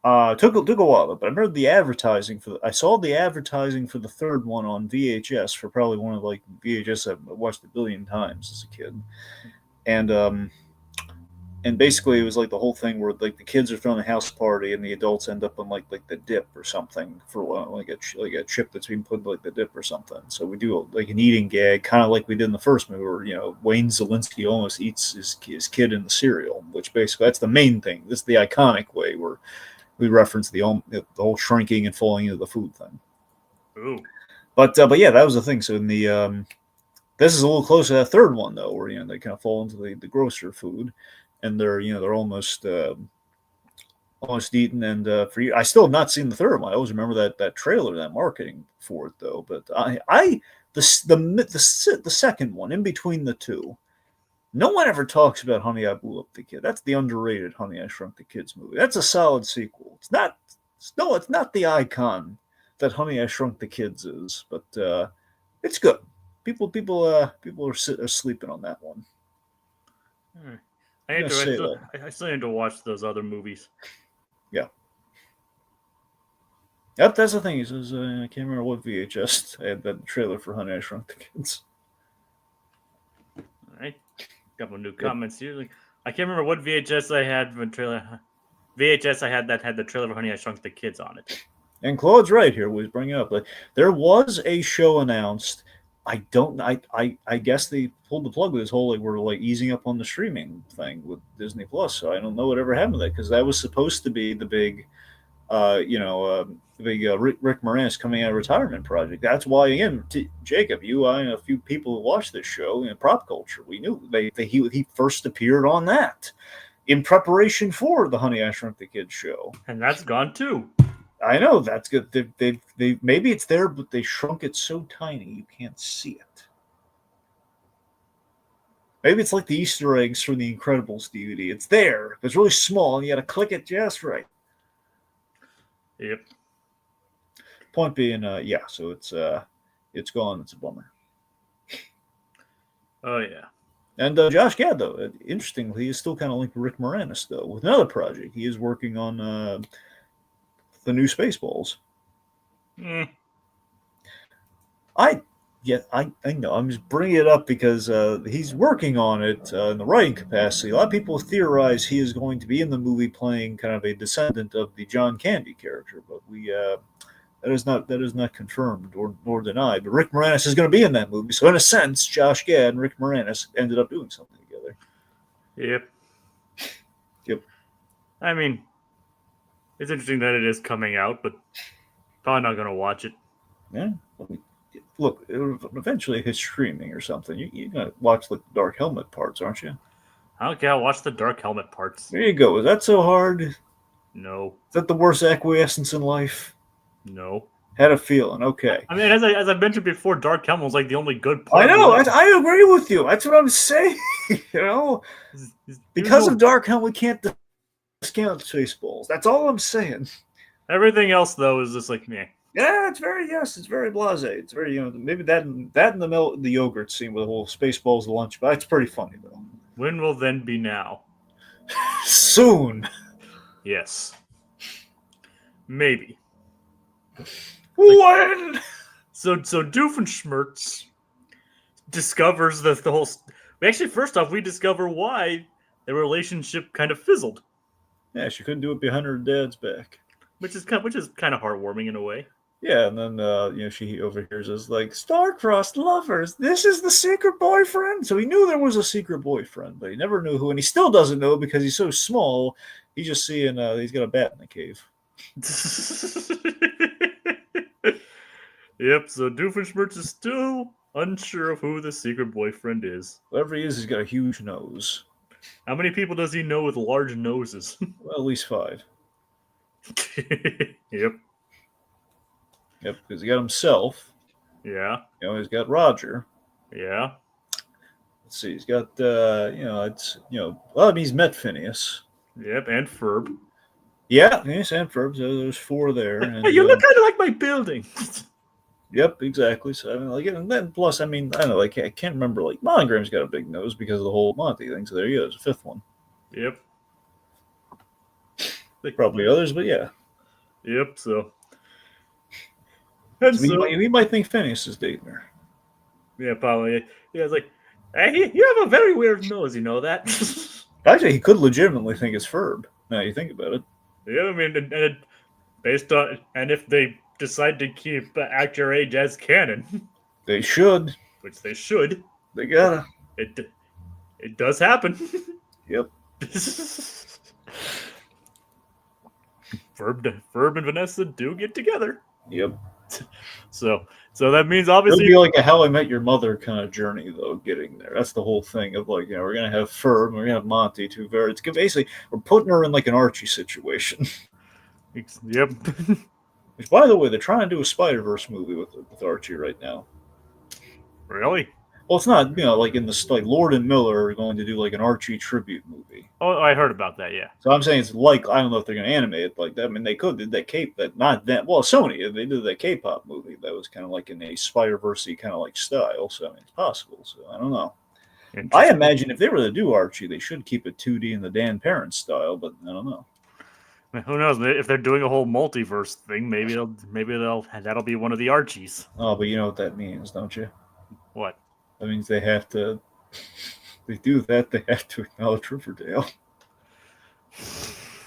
Took a while, but I remember the advertising I saw the advertising for the third one on VHS for probably one of like VHS I watched a billion times as a kid, and basically it was like the whole thing where like the kids are throwing a house party and the adults end up on like the dip or something for like a chip that's being put in like the dip or something. So we do like an eating gag, kind of like we did in the first movie, where Wayne Zelinsky almost eats his kid in the cereal, which basically that's the main thing. This is the iconic way where we reference the whole shrinking and falling into the food thing. Ooh. But yeah, that was the thing. So in the this is a little closer to that third one though, where they kind of fall into the grosser food, and they're almost eaten. And for you, I still have not seen the third one. I always remember that trailer, that marketing for it though. But the second one in between the two. No one ever talks about Honey, I Blew Up the Kid. That's the underrated Honey, I Shrunk the Kids movie. That's a solid sequel. It's not the icon that Honey, I Shrunk the Kids is, but it's good. People are sleeping on that one. I still need to watch those other movies. Yeah. Yep, that's the thing. He says, I can't remember what VHS I had that trailer for Honey, I Shrunk the Kids. All right. Couple new comments here. Like, I can't remember what VHS I had for trailer. VHS I had that had the trailer for Honey, I Shrunk the Kids on it. And Claude's right here. Was bringing up like there was a show announced I don't. I guess they pulled the plug with this whole like we're like easing up on the streaming thing with Disney Plus. So I don't know whatever happened to that because that was supposed to be the big, the big Rick Moranis coming out of retirement project. That's why again, Jacob, you, I, and a few people who watched this show in pop culture, we knew he first appeared on that in preparation for the Honey I Shrunk the Kids show, and that's gone too. I know that's good. They maybe it's there, but they shrunk it so tiny you can't see it. Maybe it's like the Easter eggs from the Incredibles DVD. It's there, but it's really small, and you got to click it just right. Yep. Point being, yeah. So it's gone. It's a bummer. Oh yeah. And Josh Gad, though, interestingly, he is still kind of linked to Rick Moranis, though, with another project. He is working on the new Spaceballs. I know. I'm just bringing it up because he's working on it in the writing capacity. A lot of people theorize he is going to be in the movie playing kind of a descendant of the John Candy character, but that is not confirmed nor denied. But Rick Moranis is going to be in that movie, so in a sense, Josh Gad and Rick Moranis ended up doing something together. Yep. Yep. I mean, it's interesting that it is coming out, but probably not going to watch it. Yeah. Look, eventually hit streaming or something. You're going to watch the Dark Helmet parts, aren't you? Okay, I'll watch the Dark Helmet parts. There you go. Is that so hard? No. Is that the worst acquiescence in life? No. Had a feeling. Okay. I mean, as I mentioned before, Dark Helmet was like the only good part. I know. I agree with you. That's what I'm saying. Because of Dark Helmet, we can't discount Spaceballs. That's all I'm saying. Everything else, though, is just like meh. Yeah, it's very blasé. It's very maybe that and the yogurt scene with the whole Spaceballs lunch, but it's pretty funny though. When will then be now? Soon. Yes. Maybe. When? So Doofenshmirtz discovers the whole. Actually, first off, we discover why the relationship kind of fizzled. Yeah, she couldn't do it behind her dad's back. Which is kind of heartwarming in a way. Yeah, and then she overhears us like star-crossed lovers. This is the secret boyfriend. So he knew there was a secret boyfriend, but he never knew who, and he still doesn't know because he's so small. He's just seeing he's got a bat in the cave. Yep. So Doofenshmirtz is still unsure of who the secret boyfriend is. Whoever he is, he's got a huge nose. How many people does he know with large noses? Well, at least 5. Yep. Yep, because he got himself. Yeah. He's got Roger. Yeah. Let's see, he's got he's met Phineas. Yep, and Ferb. Yeah, Phineas and Ferb. So there's 4 there. And, hey, you look kind of like my building. Yep, exactly. So I mean, and then plus, I mean, I don't know, I can't remember. Like Monogram's got a big nose because of the whole Monty thing. So there you go, there's a 5th one. Yep. Probably others, but yeah. Yep. So. And so we might think Phineas is dating her. Yeah, probably. Yeah, it's like, hey, you have a very weird nose. You know that? Actually, he could legitimately think it's Ferb. Now you think about it. Yeah, I mean, based on, and if they decide to keep Act Your Age as canon, they should. Which they should. They gotta. It does happen. Yep. Ferb and Vanessa do get together. Yep. So that means obviously it'll be like a How I Met Your Mother kind of journey, though. Getting there, that's the whole thing of like, we're gonna have Ferb, and we're gonna have Monty, two very. It's basically we're putting her in like an Archie situation. Yep. Which, by the way, they're trying to do a Spider-Verse movie with Archie right now. Really? Well, it's not, like in the like Lord and Miller are going to do like an Archie tribute movie. Oh, I heard about that. Yeah. So I'm saying it's like, I don't know if they're going to animate it like that. I mean, they could did that Sony, they did that K-pop movie that was kind of like in a Spider-Verse-y kind of like style. So I mean, it's possible. So I don't know. I imagine if they were to do Archie, they should keep it 2D in the Dan Parent style, but I don't know. Who knows? If they're doing a whole multiverse thing, maybe that'll be one of the Archies. Oh, but you know what that means, don't you? What? That means they have to. They do that. They have to acknowledge Riverdale.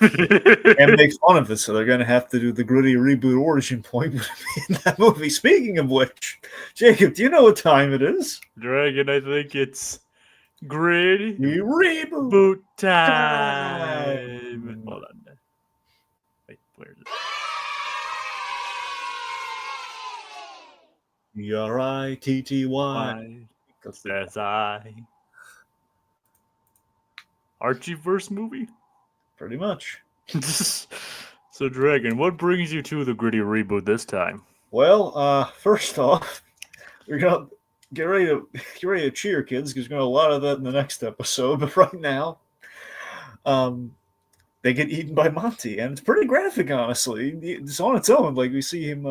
and make fun of it. So they're going to have to do the gritty reboot origin point in that movie. Speaking of which, Jacob, do you know what time it is? Dragon, I think it's gritty Reboot boot time. Hold on. Wait, where is it? Ritty. Why? Says I. Archieverse movie? Pretty much. So, Dragon, what brings you to the gritty reboot this time? Well, first off, we're gonna get ready to cheer, kids, because we're gonna have a lot of that in the next episode. But right now, they get eaten by Monty, and it's pretty graphic, honestly. It's on its own. Like we see him,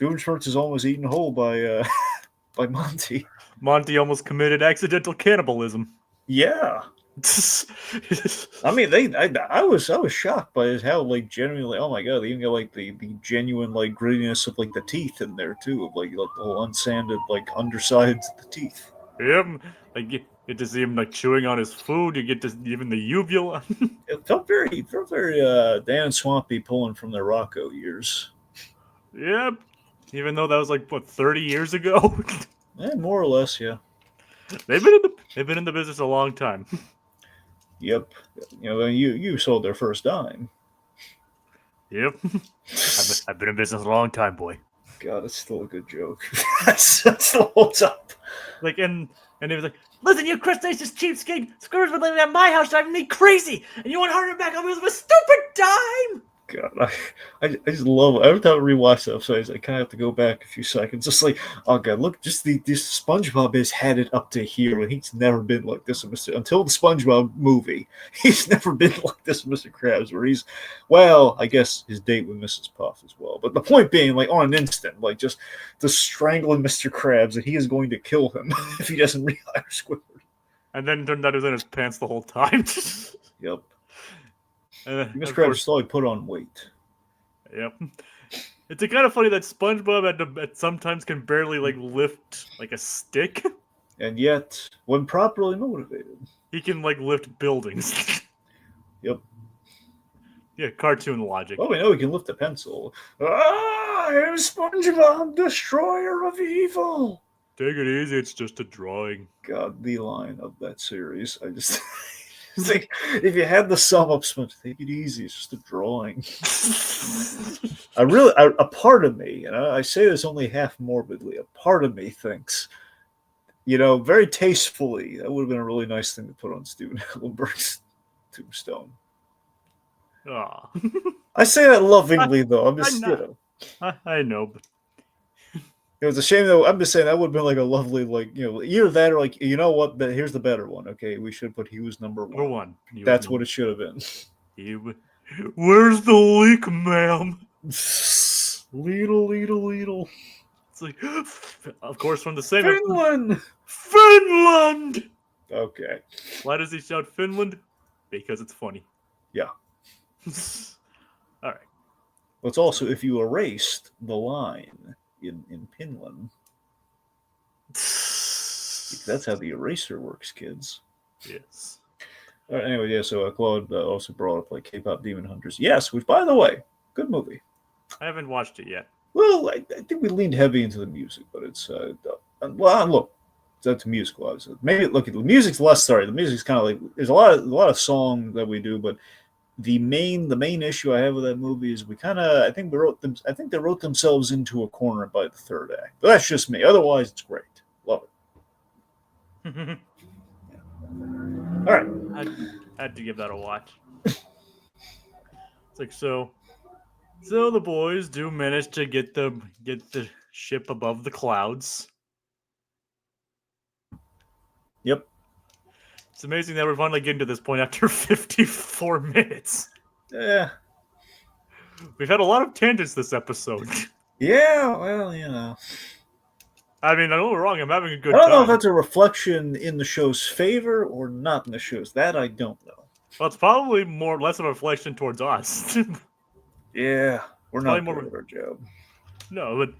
Doofenshmirtz is almost eaten whole by by Monty. Monty almost committed accidental cannibalism. Yeah. I mean, I was shocked by how like genuinely. Oh my god, they even got like the genuine like grittiness of like the teeth in there too, of like the whole unsanded like undersides of the teeth. Yep, like you get to see him like chewing on his food. You get to even the uvula. It felt very Dan Swampy pulling from their Rocco years. Yep, even though that was like what 30 years ago. More or less, yeah. They've been in the business a long time. Yep, you sold their first dime. Yep, I've been in business a long time, boy. God, it's still a good joke. that's the whole time. Like and he was like, "Listen, you crustaceous cheapskate, Scrooge been living at my house driving me crazy, and you want to hurry him back on me with a stupid dime." God, I just love it. Every time I rewatch that episode, I kind of have to go back a few seconds. Just like, oh god, look, just this SpongeBob has had it up to here, and he's never been like this until the SpongeBob movie. He's never been like this, Mr. Krabs, where he's, well, I guess his date with Mrs. Puff as well. But the point being, like on an instant, like just strangling Mr. Krabs, that he is going to kill him if he doesn't rehire Squidward. And then turned out he was in his pants the whole time. Yep. Mr. Krabs slowly put on weight. Yep. It's kind of funny that SpongeBob at sometimes can barely like lift like a stick. And yet, when properly motivated, he can like lift buildings. Yep. Yeah, cartoon logic. Well, we know he can lift a pencil. I am SpongeBob, destroyer of evil. Take it easy, it's just a drawing. God, the line of that series. I just think if you had the sum up, take it easy, it's just a drawing. A part of me, and I say this only half morbidly, a part of me thinks, very tastefully, that would have been a really nice thing to put on Steven Hillenburg's tombstone. Aw. I say that lovingly, though. I'm just, I know, but it was a shame, though. I'm just saying that would have been like a lovely, like, either that or like, you know what? But here's the better one. Okay, we should put he was number one. That's what it should have been. Where's the leak, ma'am? Leedle. It's like, of course, from the same Finland. Okay. Why does he shout Finland? Because it's funny. Yeah. All right. Well, it's also if you erased the line in Finland. That's how the eraser works, kids. Yes. All right, anyway, yeah, so Claude also brought up like K-pop Demon Hunters. Yes, which, by the way, good movie. I haven't watched it yet. Well, I think we leaned heavy into the music, but it's look, that's musical. Obviously, maybe look at the music's less. Sorry, the music's kind of like there's a lot of songs that we do, but the main issue I have with that movie is I think they wrote themselves into a corner by the third act. But that's just me. Otherwise, it's great. Love it. Yeah. All right, I had to give that a watch. It's like so the boys do manage to get the ship above the clouds. Yep. It's amazing that we're finally getting to this point after 54 minutes. Yeah. We've had a lot of tangents this episode. Yeah, well, I mean, I know we're wrong. I'm having a good time. I don't know if that's a reflection in the show's favor or not in the show's. That I don't know. Well, it's probably less of a reflection towards us. Yeah, we're not more doing our job. No, but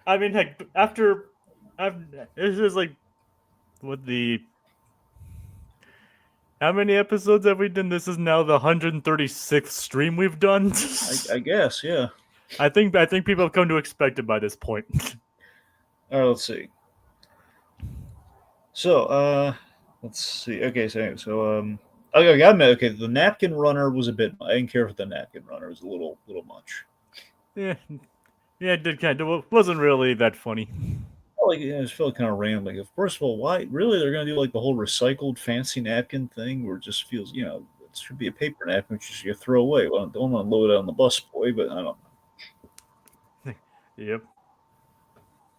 I mean, heck, this is like what the How many episodes have we done? This is now the 136th stream we've done. I guess, yeah. I think people have come to expect it by this point. All right, let's see. So, let's see. Okay, okay, I admit, okay, the napkin runner was a bit. I didn't care for the napkin runner; it was a little much. Yeah, it did kind of. Wasn't really that funny. Like, it just felt kind of rambling. First of all, why really they're going to do like the whole recycled fancy napkin thing, where it just feels, it should be a paper napkin which you throw away. Well, don't unload it on the busboy, but I don't know. Yep.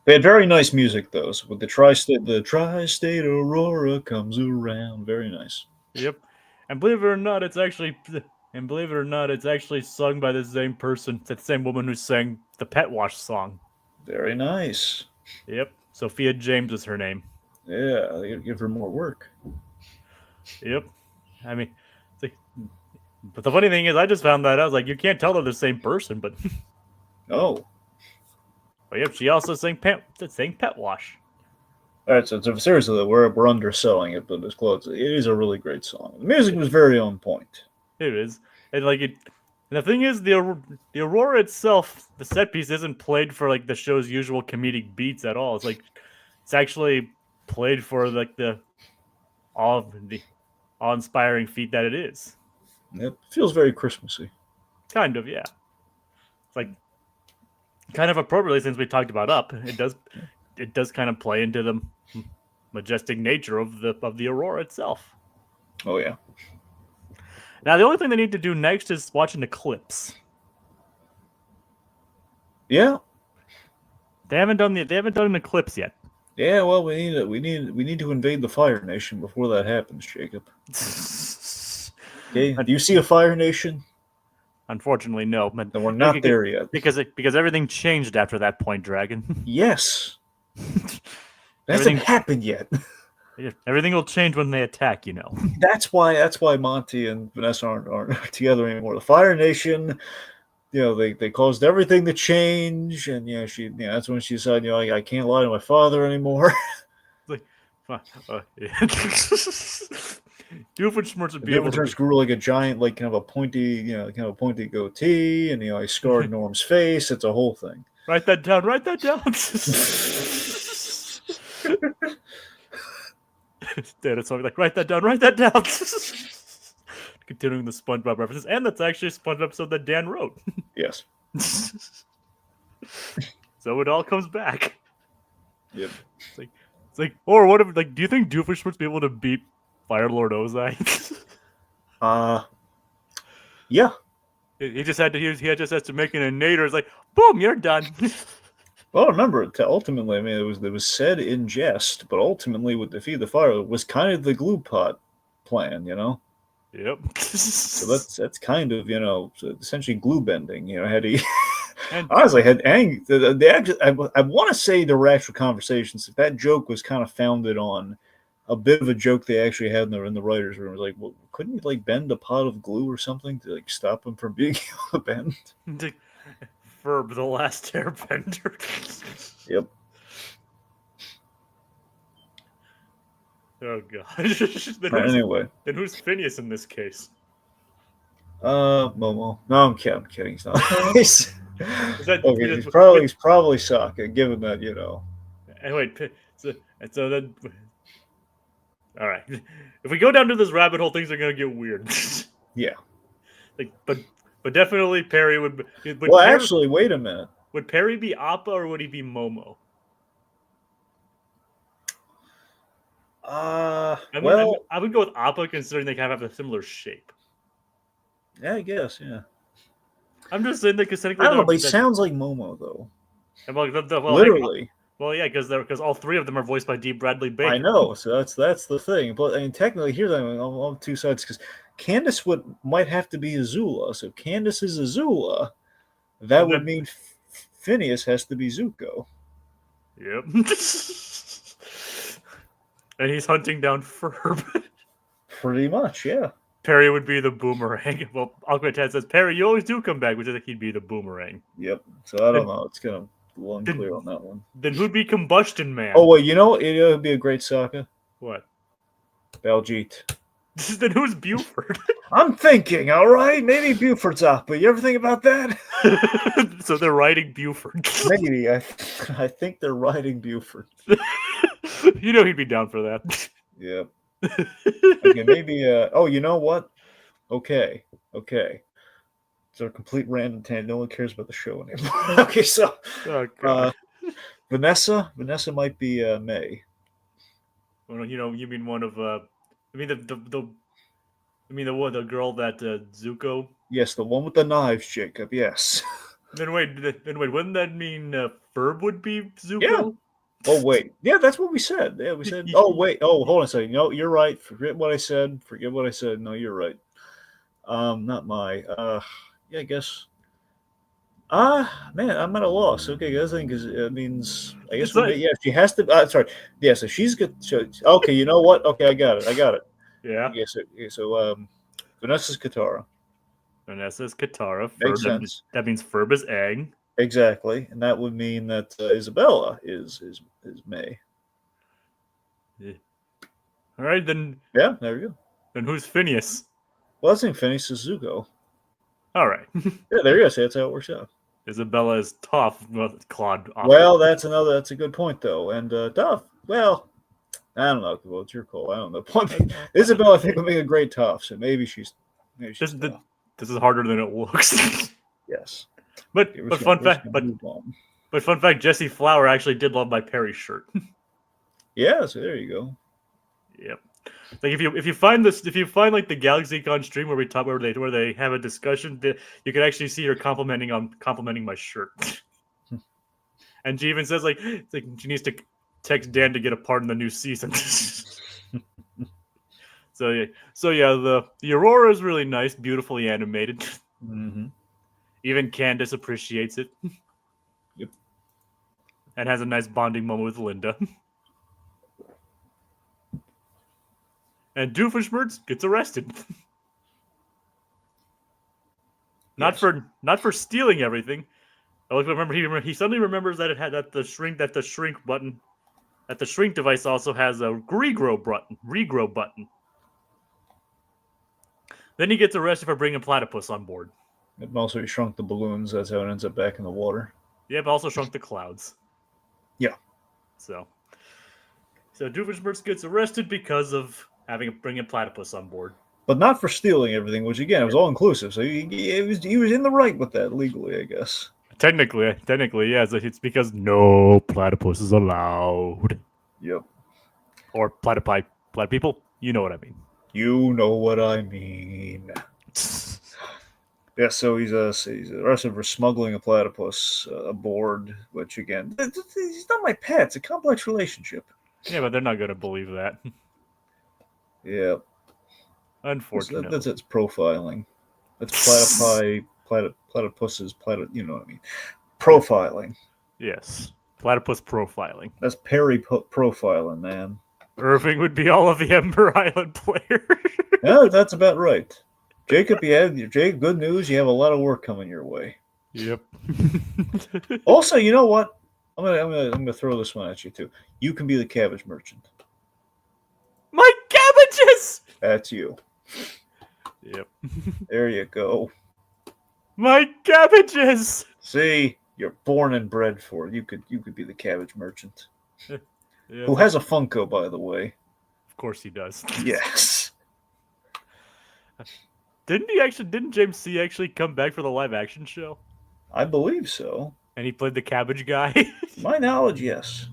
They had very nice music though. So with the Tri-State Aurora comes around. Very nice. Yep. And believe it or not, it's actually sung by the same person, the same woman who sang the Pet Wash song. Very nice. Yep. Sophia James is her name. Yeah, they gotta give her more work. Yep. I mean, but the funny thing is, I just found that out. I was like, you can't tell they're the same person, but Oh. But yep, she also sang Pet Wash. All right, so seriously, we're underselling it, but it's close. It is a really great song. The music was very on point. It is, and and the thing is, the Aurora itself, the set piece isn't played for like the show's usual comedic beats at all. It's actually played for like the awe-inspiring feat that it is. It feels very Christmassy. Kind of, yeah. It's like kind of appropriately since we talked about Up. It does kind of play into the majestic nature of the Aurora itself. Oh yeah. Now the only thing they need to do next is watch an eclipse. Yeah. They haven't done an eclipse yet. Yeah, well, we need to invade the Fire Nation before that happens, Jacob. Okay, do you see a Fire Nation? Unfortunately, no. But we're not there yet because everything changed after that point, Dragon. Yes. That hasn't happened yet. Everything will change when they attack, you know. That's why Monty and Vanessa aren't together anymore. The Fire Nation, they caused everything to change, and that's when she decided, I can't lie to my father anymore. Doofenshmirtz would be able to grew like a giant, like kind of a pointy goatee, and I scarred Norm's face. It's a whole thing. Write that down. Dad, so like write that down. Continuing the SpongeBob references, and that's actually a SpongeBob episode that Dan wrote. Yes. So it all comes back. Yep. It's like, or what if, like, do you think Doofenshmirtz be able to beat Firelord Ozai? Yeah. He just has to make an inator. It's like, boom, you're done. Well, remember, ultimately, I mean, it was said in jest, but ultimately, with Defeat the Fire, was kind of the glue pot plan, Yep. So that's kind of essentially glue bending. Had he honestly had I want to say there were actual conversations. If that joke was kind of founded on a bit of a joke they actually had in the writers' room, it was like, well, couldn't you like bend a pot of glue or something to like stop him from being able to bend? Ferb, the last airbender. Yep. Oh gosh. Anyway. Then who's Phineas in this case? Momo. No, I'm kidding. He's not. He's okay, he's probably Sokka, given that, And wait, so then all right. If we go down to this rabbit hole, things are gonna get weird. Yeah. But definitely Perry would well, actually, wait a minute. Would Perry be Appa or would he be Momo? I would go with Appa, considering they kind of have a similar shape. Yeah, I guess. Yeah. I'm just saying that because I don't know, but he sounds like Momo though. Literally. Well, yeah, because all three of them are voiced by D. Bradley Baker. I know, so that's the thing. But I mean, technically, here's on two sides because Candace might have to be Azula. So if Candace is Azula, that would mean Phineas has to be Zuko. Yep. And he's hunting down Ferb. Pretty much, yeah. Perry would be the boomerang. Well, Aquatat says, Perry, you always do come back, which I think he'd be the boomerang. Yep. So I don't know. It's kind of unclear on that one. Then who'd be Combustion Man? Oh, wait, it would be a great Sokka. What? Baljeet. Then who's Buford? I'm thinking, all right, maybe Buford's up, but you ever think about that? So they're writing Buford. Maybe. I think they're writing Buford. He'd be down for that. Yeah. Okay, maybe. Oh, you know what? Okay. It's a complete random tangent. No one cares about the show anymore. Okay, so Oh god. Vanessa might be May. Well, you mean one of I mean the girl that Zuko. Yes, the one with the knives, Jacob. Yes. Then wait, wouldn't that mean Ferb would be Zuko? Yeah. Oh wait, yeah, that's what we said. Yeah, we said. Oh wait, hold on a second. No, you're right. Forget what I said. No, you're right. Not my. Yeah, I guess. Man, I'm at a loss. Okay, guys, I think it means. I guess we yeah, she has to. Sorry. Yeah, so she's good. Okay, you know what? Okay, I got it. Yeah. So Vanessa's Katara. Vanessa's Katara. Makes sense. That means Ferb is Aang. Exactly, and that would mean that Isabella is May. Yeah. All right, then. Yeah, there we go. Then who's Phineas? Well, I think Phineas is Zuko. All right. Yeah, there you go. See, that's how it works out. Isabella is Toph. Claude. Well, that's a good point though. And Toph, well, I don't know. Well, it's your call. I don't know. Isabella, I think, will make a great Toph. So maybe she's this is harder than it looks. Yes. But fun fact, Jesse Flower actually did love my Perry shirt. Yeah, so there you go. Yep. Like if you find like the GalaxyCon stream where they have a discussion, you can actually see her complimenting my shirt. And she even says like she needs to text Dan to get a part in the new season. So yeah, the Aurora is really nice, beautifully animated. Mm-hmm. Even Candace appreciates it. Yep. And has a nice bonding moment with Linda. And Doofenshmirtz gets arrested. Not for stealing everything. He suddenly remembers that the shrink device also has a regrow button. Then he gets arrested for bringing Platypus on board. And also, he shrunk the balloons. That's how it ends up back in the water. Yeah, but also shrunk the clouds. Yeah. So Doofenshmirtz gets arrested because of bringing Platypus on board. But not for stealing everything, which again, it was all inclusive. So he was in the right with that legally, I guess. Technically, yeah. It's because no platypus is allowed. Yep. Or platypeople. You know what I mean. You know what I mean. Yeah, so he's arrested for smuggling a platypus aboard, which again, he's not my pet. It's a complex relationship. Yeah, but they're not going to believe that. Yeah. Unfortunately. That's profiling. That's platypuses, you know what I mean. Profiling. Yes. Platypus profiling. That's Perry profiling, man. Irving would be all of the Ember Island players. Yeah, that's about right. Jacob, good news. You have a lot of work coming your way. Yep. Also, you know what? I'm gonna throw this one at you too. You can be the cabbage merchant. My cabbages. That's you. Yep. There you go. My cabbages. See, you're born and bred for it. You could be the cabbage merchant. Yeah. Who has a Funko, by the way. Of course he does. Yes. Didn't James C. actually come back for the live action show? I believe so. And he played the cabbage guy? My knowledge, yes.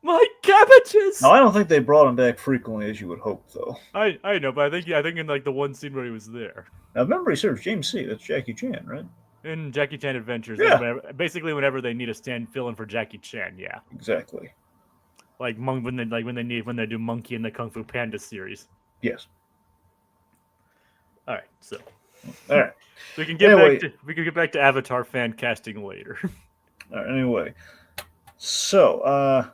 My cabbages! No, I don't think they brought him back frequently as you would hope, though. I know, but I think in like the one scene where he was there. Now, remember, he serves James C. That's Jackie Chan, right? In Jackie Chan Adventures. Yeah. Whenever they need a fill in for Jackie Chan, yeah. Exactly. Like when they do Monkey in the Kung Fu Panda series. Yes. All right, so. All right. We can get back to Avatar fan casting later. All right. Anyway, so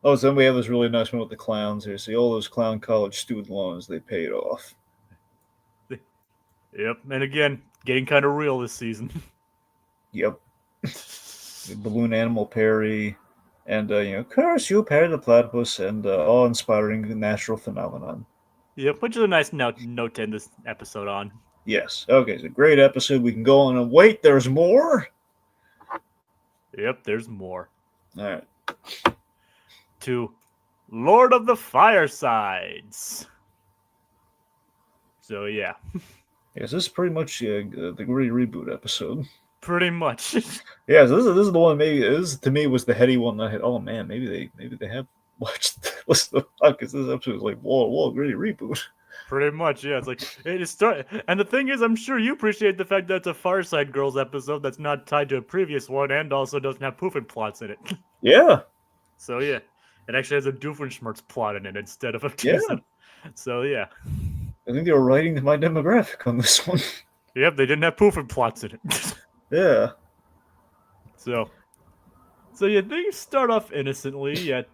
then we have this really nice one with the clowns here. See, all those clown college student loans they paid off. Yep, and again, getting kind of real this season. Yep. The balloon animal Perry, And, curse you, Perry the Platypus, and awe-inspiring natural phenomenon. Yep, which is a nice note to end this episode on. Yes. Okay, it's a great episode. We can go on and wait. There's more? Yep, there's more. All right. To Lord of the Firesides. So, yeah. Yes, this is pretty much the Gritty Reboot episode. Pretty much. Yeah, so this is the one. Maybe this to me was the heady one that I had. Oh man, maybe they have watched the because this episode is like whoa, Gritty Reboot. Pretty much, yeah. It's like it is start, and the thing is, I'm sure you appreciate the fact that it's a Fireside Girls episode that's not tied to a previous one, and also doesn't have poofing plots in it. Yeah. So yeah, it actually has a Doofenshmirtz plot in it instead of a Yeah. So yeah. I think they were writing to my demographic on this one. Yep, they didn't have poofing plots in it. Yeah. So yeah, things start off innocently, yet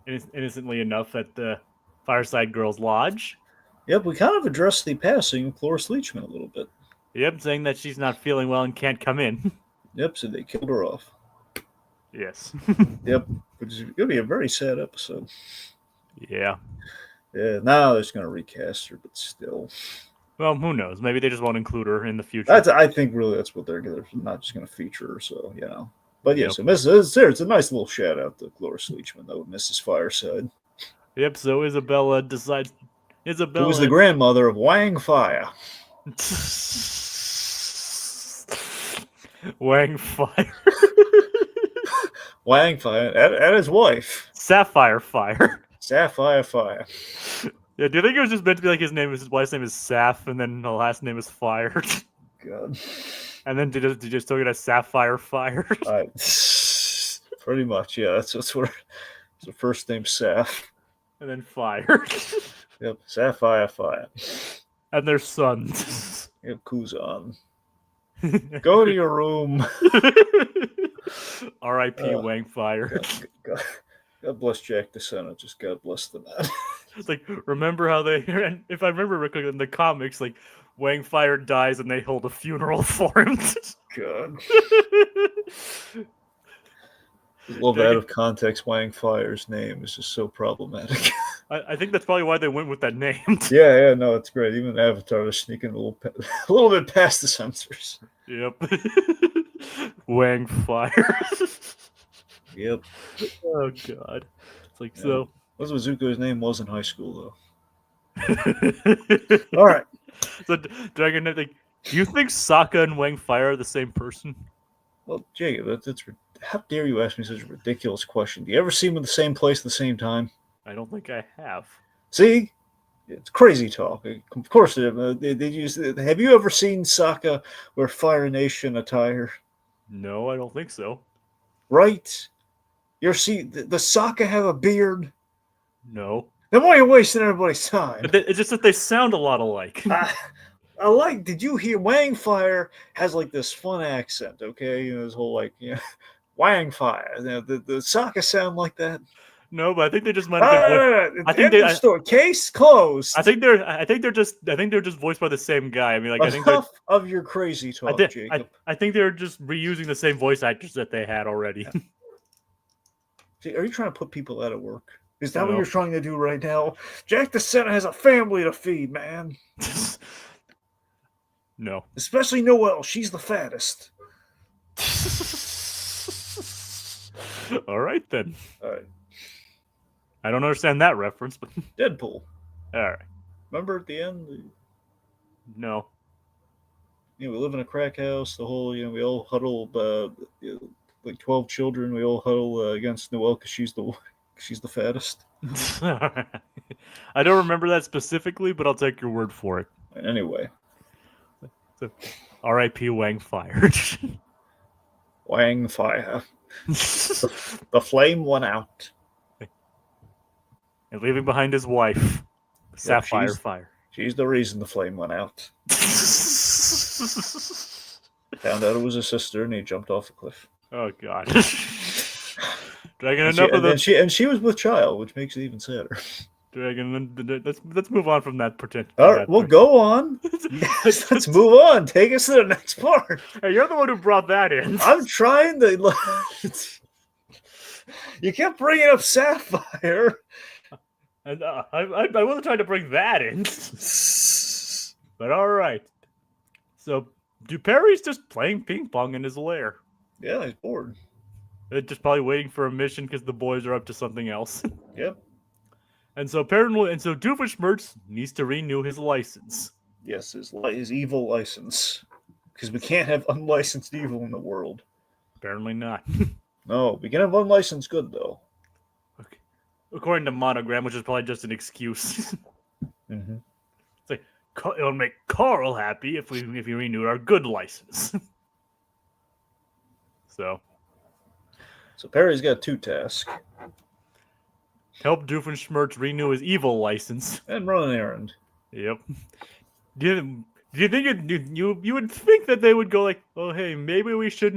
innocently enough at the Fireside Girls Lodge. Yep, we kind of addressed the passing of Cloris Leachman a little bit. Yep, saying that she's not feeling well and can't come in. Yep, so they killed her off. Yes. Yep, which is going to be a very sad episode. Yeah. Yeah, now they're just going to recast her, but still. Well, who knows? Maybe they just won't include her in the future. I think really that's what they're not just going to feature her, so, But yeah, so it's a nice little shout out to Cloris Leachman, though, Mrs. Fireside. Yep, so Isabella decides... Who was the grandmother of Wang Fire. Wang Fire. Wang Fire, and his wife. Sapphire Fire. Sapphire Fire. Yeah, do you think it was just meant to be like his wife's name is Saf, and then the last name is Fire? God. And then did you still get a Sapphire Fire? Pretty much, yeah. That's what it's the first name Saf. And then Fire. Yep, Sapphire Fire. And their sons. Yep, Kuzan. Go to your room. R.I.P. Wang Fire. God bless Jack the Senate. Just God bless the man. It's like, remember how and if I remember correctly in the comics, like, Wang Fire dies and they hold a funeral for him. God. Love out of context Wang Fire's name is just so problematic. I think that's probably why they went with that name. Yeah, no, it's great. Even Avatar is sneaking a little bit past the censors. Yep. Wang Fire. Yep. Oh God. It's like, so. That's what Zuko's name was in high school, though. All right. So, Dragon, like, do you think Sokka and Wang Fire are the same person? Well, Jacob, how dare you ask me such a ridiculous question? Do you ever see them in the same place at the same time? I don't think I have. See? It's crazy talk. Of course, have you ever seen Sokka wear Fire Nation attire? No, I don't think so. Right? Does Sokka have a beard? No. Then why are you wasting everybody's time? It's just that they sound a lot alike. Did you hear Wang Fire has like this fun accent, okay? This whole Wang Fire. The Sokka sound like that? No, but I think they just might have been. I think case closed. I think they're just voiced by the same guy. I mean, I think of your crazy talk, Jacob. I think they're just reusing the same voice actors that they had already. See, are you trying to put people out of work? Is that what you're trying to do right now? Jack the Senate has a family to feed, man. No. Especially Noelle. She's the fattest. All right, then. All right. I don't understand that reference, but... Deadpool. All right. Remember at the end? No. We live in a crack house. The whole, we all huddle, like 12 children. We all huddle against Noelle because she's the fattest. I don't remember that specifically, but I'll take your word for it. Anyway. So, R.I.P. Wang Fire. Wang Fire. The flame went out. And leaving behind his wife, Sapphire Fire. She's the reason the flame went out. Found out it was his sister, and he jumped off a cliff. Oh God! Dragon, enough of that. And she was with child, which makes it even sadder. Dragon, let's move on from that pretend. All right, go on. Yes, let's move on. Take us to the next part. Hey, you're the one who brought that in. I'm trying to. You kept bringing up Sapphire. And I wasn't trying to bring that in. But all right. So Perry's just playing ping pong in his lair. Yeah, he's bored. They're just probably waiting for a mission because the boys are up to something else. Yep. And so Doofenshmirtz needs to renew his license. Yes, his evil license. Because we can't have unlicensed evil in the world. Apparently not. No, we can have unlicensed good, though. Okay. According to Monogram, which is probably just an excuse. Mm-hmm. It's like, it'll make Carl happy if we renew our good license. So Perry's got 2 tasks. Help Doofenshmirtz renew his evil license. And run an errand. Yep. Do you think you would think that they would go like, oh hey, maybe we should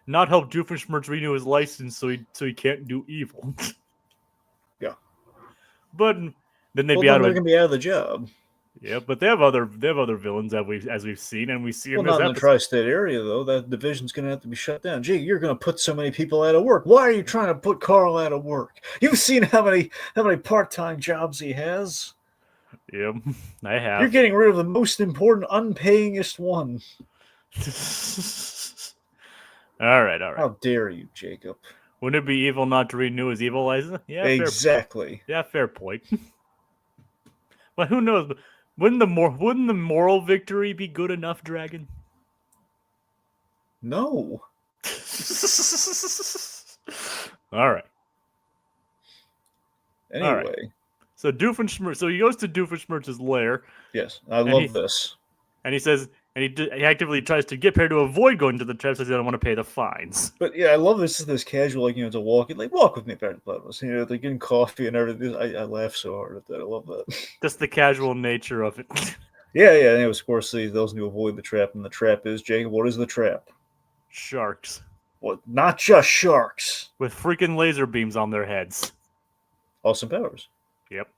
not help Doofenshmirtz renew his license so he can't do evil. Yeah. But then they'd be they're out of going to be out of the job. Yeah, but they have other villains that we've seen, and we see in this not in episode. the Tri-State area, though. That division's going to have to be shut down. Gee, you're going to put so many people out of work. Why are you trying to put Carl out of work? You've seen how many part-time jobs he has. Yep, I have. You're getting rid of the most important, unpayingest one. All right. How dare you, Jacob? Wouldn't it be evil not to renew his evil license? Yeah, exactly. Fair point. But who knows? Wouldn't the moral victory be good enough, Dragon? No. All right. Anyway. All right. So Doofenshmirtz. So he goes to Doofenshmirtz's lair. Yes, I love this. And he says, and he actively tries to get Perry to avoid going to the traps because he doesn't want to pay the fines. But yeah, I love this casual, like, to walk with me, Perry Platypus. They're getting coffee and everything. I laugh so hard at that. I love that. Just the casual nature of it. Yeah. And of course, those who avoid the trap, and the trap is, Jacob, what is the trap? Sharks. What? Not just sharks. With freaking laser beams on their heads. Austin Powers. Yep.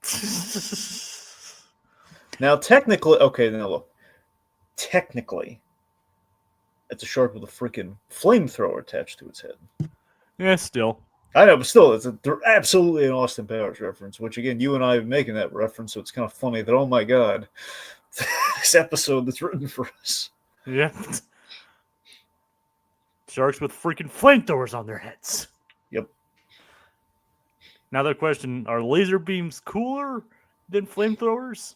Now, technically, look. Technically, it's a shark with a freaking flamethrower attached to its head. Yeah, still. I know, but still, it's absolutely an Austin Powers reference, which, again, you and I have been making that reference, so it's kind of funny that, oh my god, this episode that's written for us. Yeah. Sharks with freaking flamethrowers on their heads. Yep. Now the question, are laser beams cooler than flamethrowers?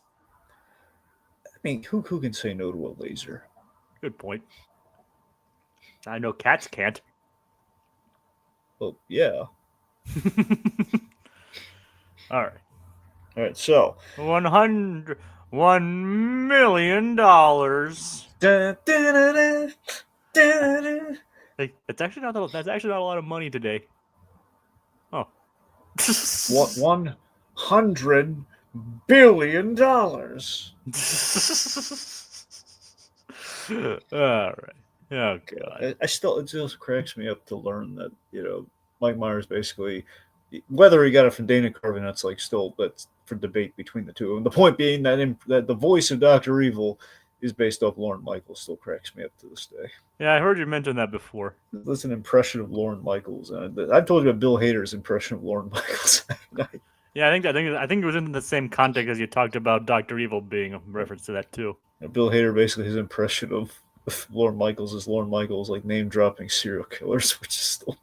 I mean, who can say no to a laser? Good point. I know cats can't. Well, yeah. All right, so. $1 million. Hey, that's actually not a lot of money today. Oh. $100 billion. All right. Oh god. It just cracks me up to learn that, Mike Myers basically, whether he got it from Dana Carvey, that's for debate between the two. And the point being that the voice of Dr. Evil is based off Lorne Michaels still cracks me up to this day. Yeah, I heard you mention that before. That's an impression of Lorne Michaels. I've told you about Bill Hader's impression of Lorne Michaels. Yeah, I think it was in the same context as you talked about Dr. Evil being a reference to that too. Bill Hader, basically his impression of Lorne Michaels is Lorne Michaels like name dropping serial killers, which is still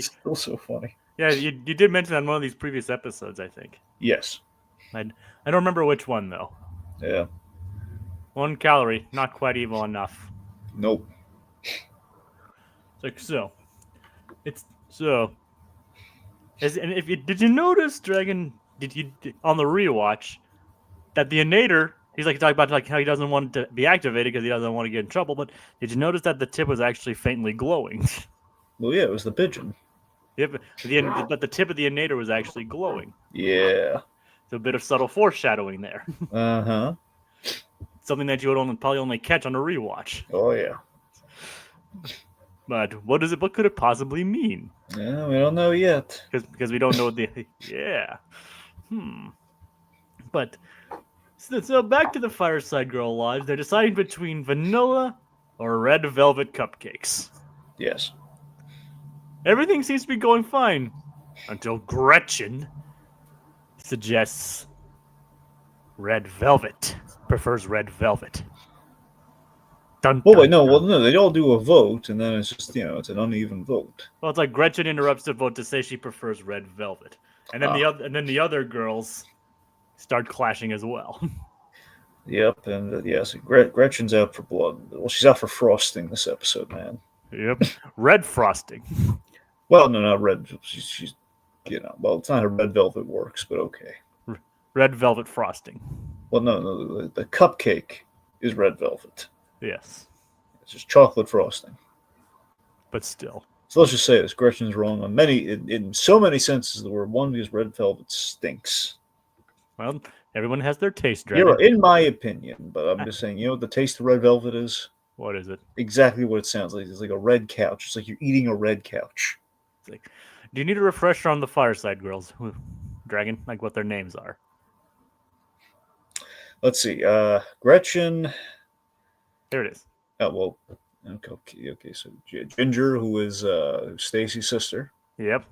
still so funny. Yeah, you did mention that in one of these previous episodes, I think. Yes. I don't remember which one though. Yeah. 1 calorie, not quite evil enough. Nope. Did you notice, Dragon? On the rewatch that the Inator? He's talking about how he doesn't want it to be activated because he doesn't want to get in trouble. But did you notice that the tip was actually faintly glowing? Well, yeah, it was the pigeon. Yep, but the tip of the Inator was actually glowing. Yeah. So a bit of subtle foreshadowing there. Uh-huh. Something that you would probably only catch on a rewatch. Oh yeah. But what could it possibly mean? Yeah, we don't know yet. Because we don't know yeah. But so back to the Fireside Girl lives. They're deciding between vanilla or red velvet cupcakes. Yes. Everything seems to be going fine until Gretchen suggests red velvet. Prefers red velvet. Dun, Oh dun, wait, no. dun. Well, no, they all do a vote, and then it's just it's an uneven vote. Well, it's like Gretchen interrupts the vote to say she prefers red velvet, and then the other girls start clashing as well. Yep, and yes, Gretchen's out for blood. Well, she's out for frosting this episode, man. Yep, red frosting. Well, no, not red. She's well, it's not how red velvet works, but okay. Red velvet frosting. Well, no, the cupcake is red velvet. Yes, It's just chocolate frosting. but still. So let's just say this: Gretchen's wrong on in so many senses of the word. One, because red velvet stinks. Well, everyone has their taste, Dragon. You're, in my opinion, but I'm just saying, you know what the taste of red velvet is? What is it? Exactly what it sounds like. It's like a red couch. It's like you're eating a red couch. It's like, do you need a refresher on the Fireside girls? Dragon, like what their names are. Let's see. Gretchen. There it is. Oh, well, okay. So Ginger, who is Stacy's sister. Yep.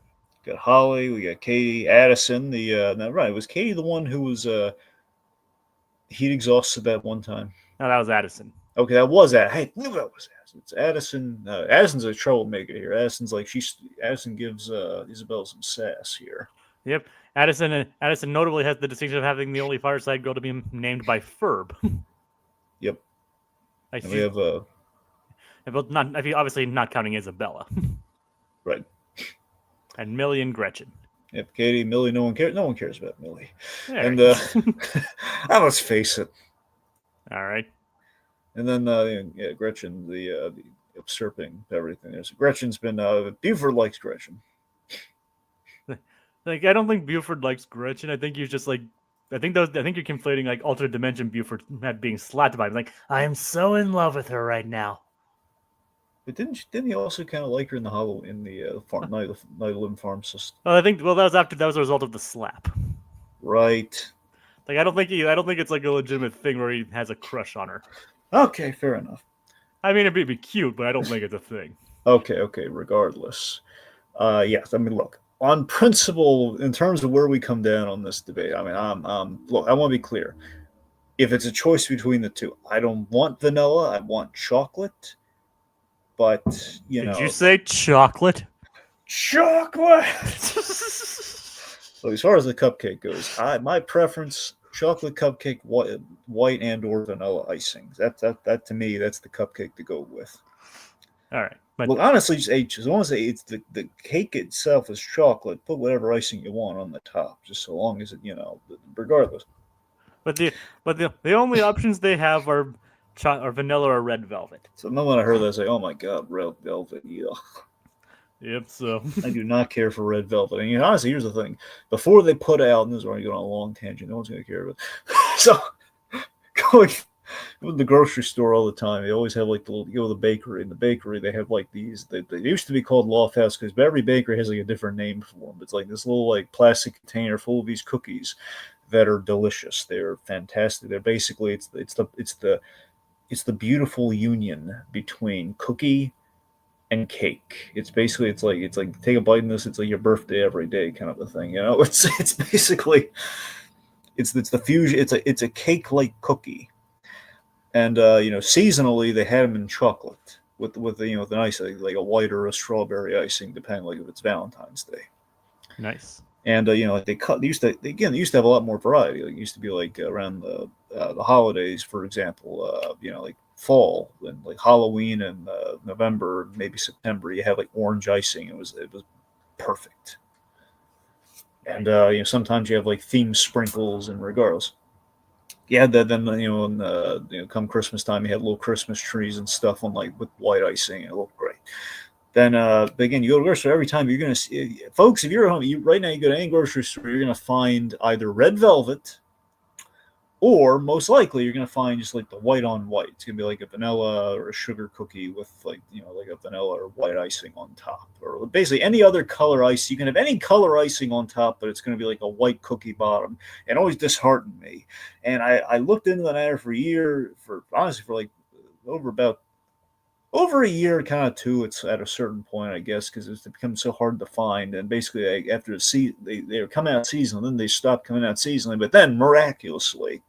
Got Holly. We got Katie. Addison. Was Katie the one who was heat exhausted that one time? No, that was Addison. Okay, that was that. I knew that was Addison. It's Addison. Addison's a troublemaker here. Addison gives Isabel some sass here. Yep. Addison notably has the distinction of having the only Fireside girl to be named by Ferb. Yep. I And we have obviously not counting Isabella. Right. And Millie and Gretchen. Yep, Katie, Millie. No one cares about Millie. There And let's face it. all right. And then Gretchen, the usurping everything. There's Gretchen's been Buford likes Gretchen. Like, I don't think Buford likes Gretchen. I think he's just like, I think you're conflating like alternate dimension Buford had being slapped by him. Like, I am so in love with her right now. But didn't he also kind of like her in the Night of Living Farm system? Well, that was a result of the slap. Right. Like, I don't think it's like a legitimate thing where he has a crush on her. Okay, fair enough. I mean, it'd be cute, but I don't think it's a thing. Okay. Regardless, yes. I mean, look, on principle, in terms of where we come down on this debate, I mean, look, I want to be clear. If it's a choice between the two, I don't want vanilla. I want chocolate. But Did you say chocolate? Chocolate. So as far as the cupcake goes, my preference: chocolate cupcake, white and/or vanilla icing. That to me, that's the cupcake to go with. All right. But Well, honestly, just as long as it's the cake itself is chocolate, put whatever icing you want on the top, just so long as it, regardless. But the only options they have are vanilla or red velvet. So the moment I heard that, I was like, oh my god, red velvet, yeah. Yep. So I do not care for red velvet. And honestly, here's the thing: before they put out, and this is where I go on a long tangent, no one's going to care about. So going to the grocery store all the time, they always have like you go to the bakery. In the bakery, they have like these. They used to be called Loft House because every bakery has like a different name for them. It's like this little like plastic container full of these cookies that are delicious. They're fantastic. They're basically it's the beautiful union between cookie and cake. It's like take a bite in this. It's like your birthday every day kind of a thing. It's basically it's the fusion. It's a cake like cookie, and seasonally they had them in chocolate with an icing like a white or a strawberry icing, depending like if it's Valentine's Day. nice. And like they used to have a lot more variety. Like it used to be like around the holidays, for example. Like fall and like Halloween and November, maybe September, you have like orange icing. It was perfect. And sometimes you have like themed sprinkles, and regardless, yeah. Then come Christmas time, you had little Christmas trees and stuff on like with white icing. It looked great. Then again, you go to the grocery store every time. You're gonna see, folks. If you're at home, right now, you go to any grocery store, you're gonna find either red velvet, or most likely you're gonna find just like the white on white. It's gonna be like a vanilla or a sugar cookie with like a vanilla or white icing on top, or basically any other color ice. You can have any color icing on top, but it's gonna be like a white cookie bottom, and always disheartened me. And I looked into the matter for like over over a year, kind of two. It's at a certain point, I guess, because it's become so hard to find. And basically, after the season, they were coming out seasonally, then they stopped coming out seasonally. But then, miraculously,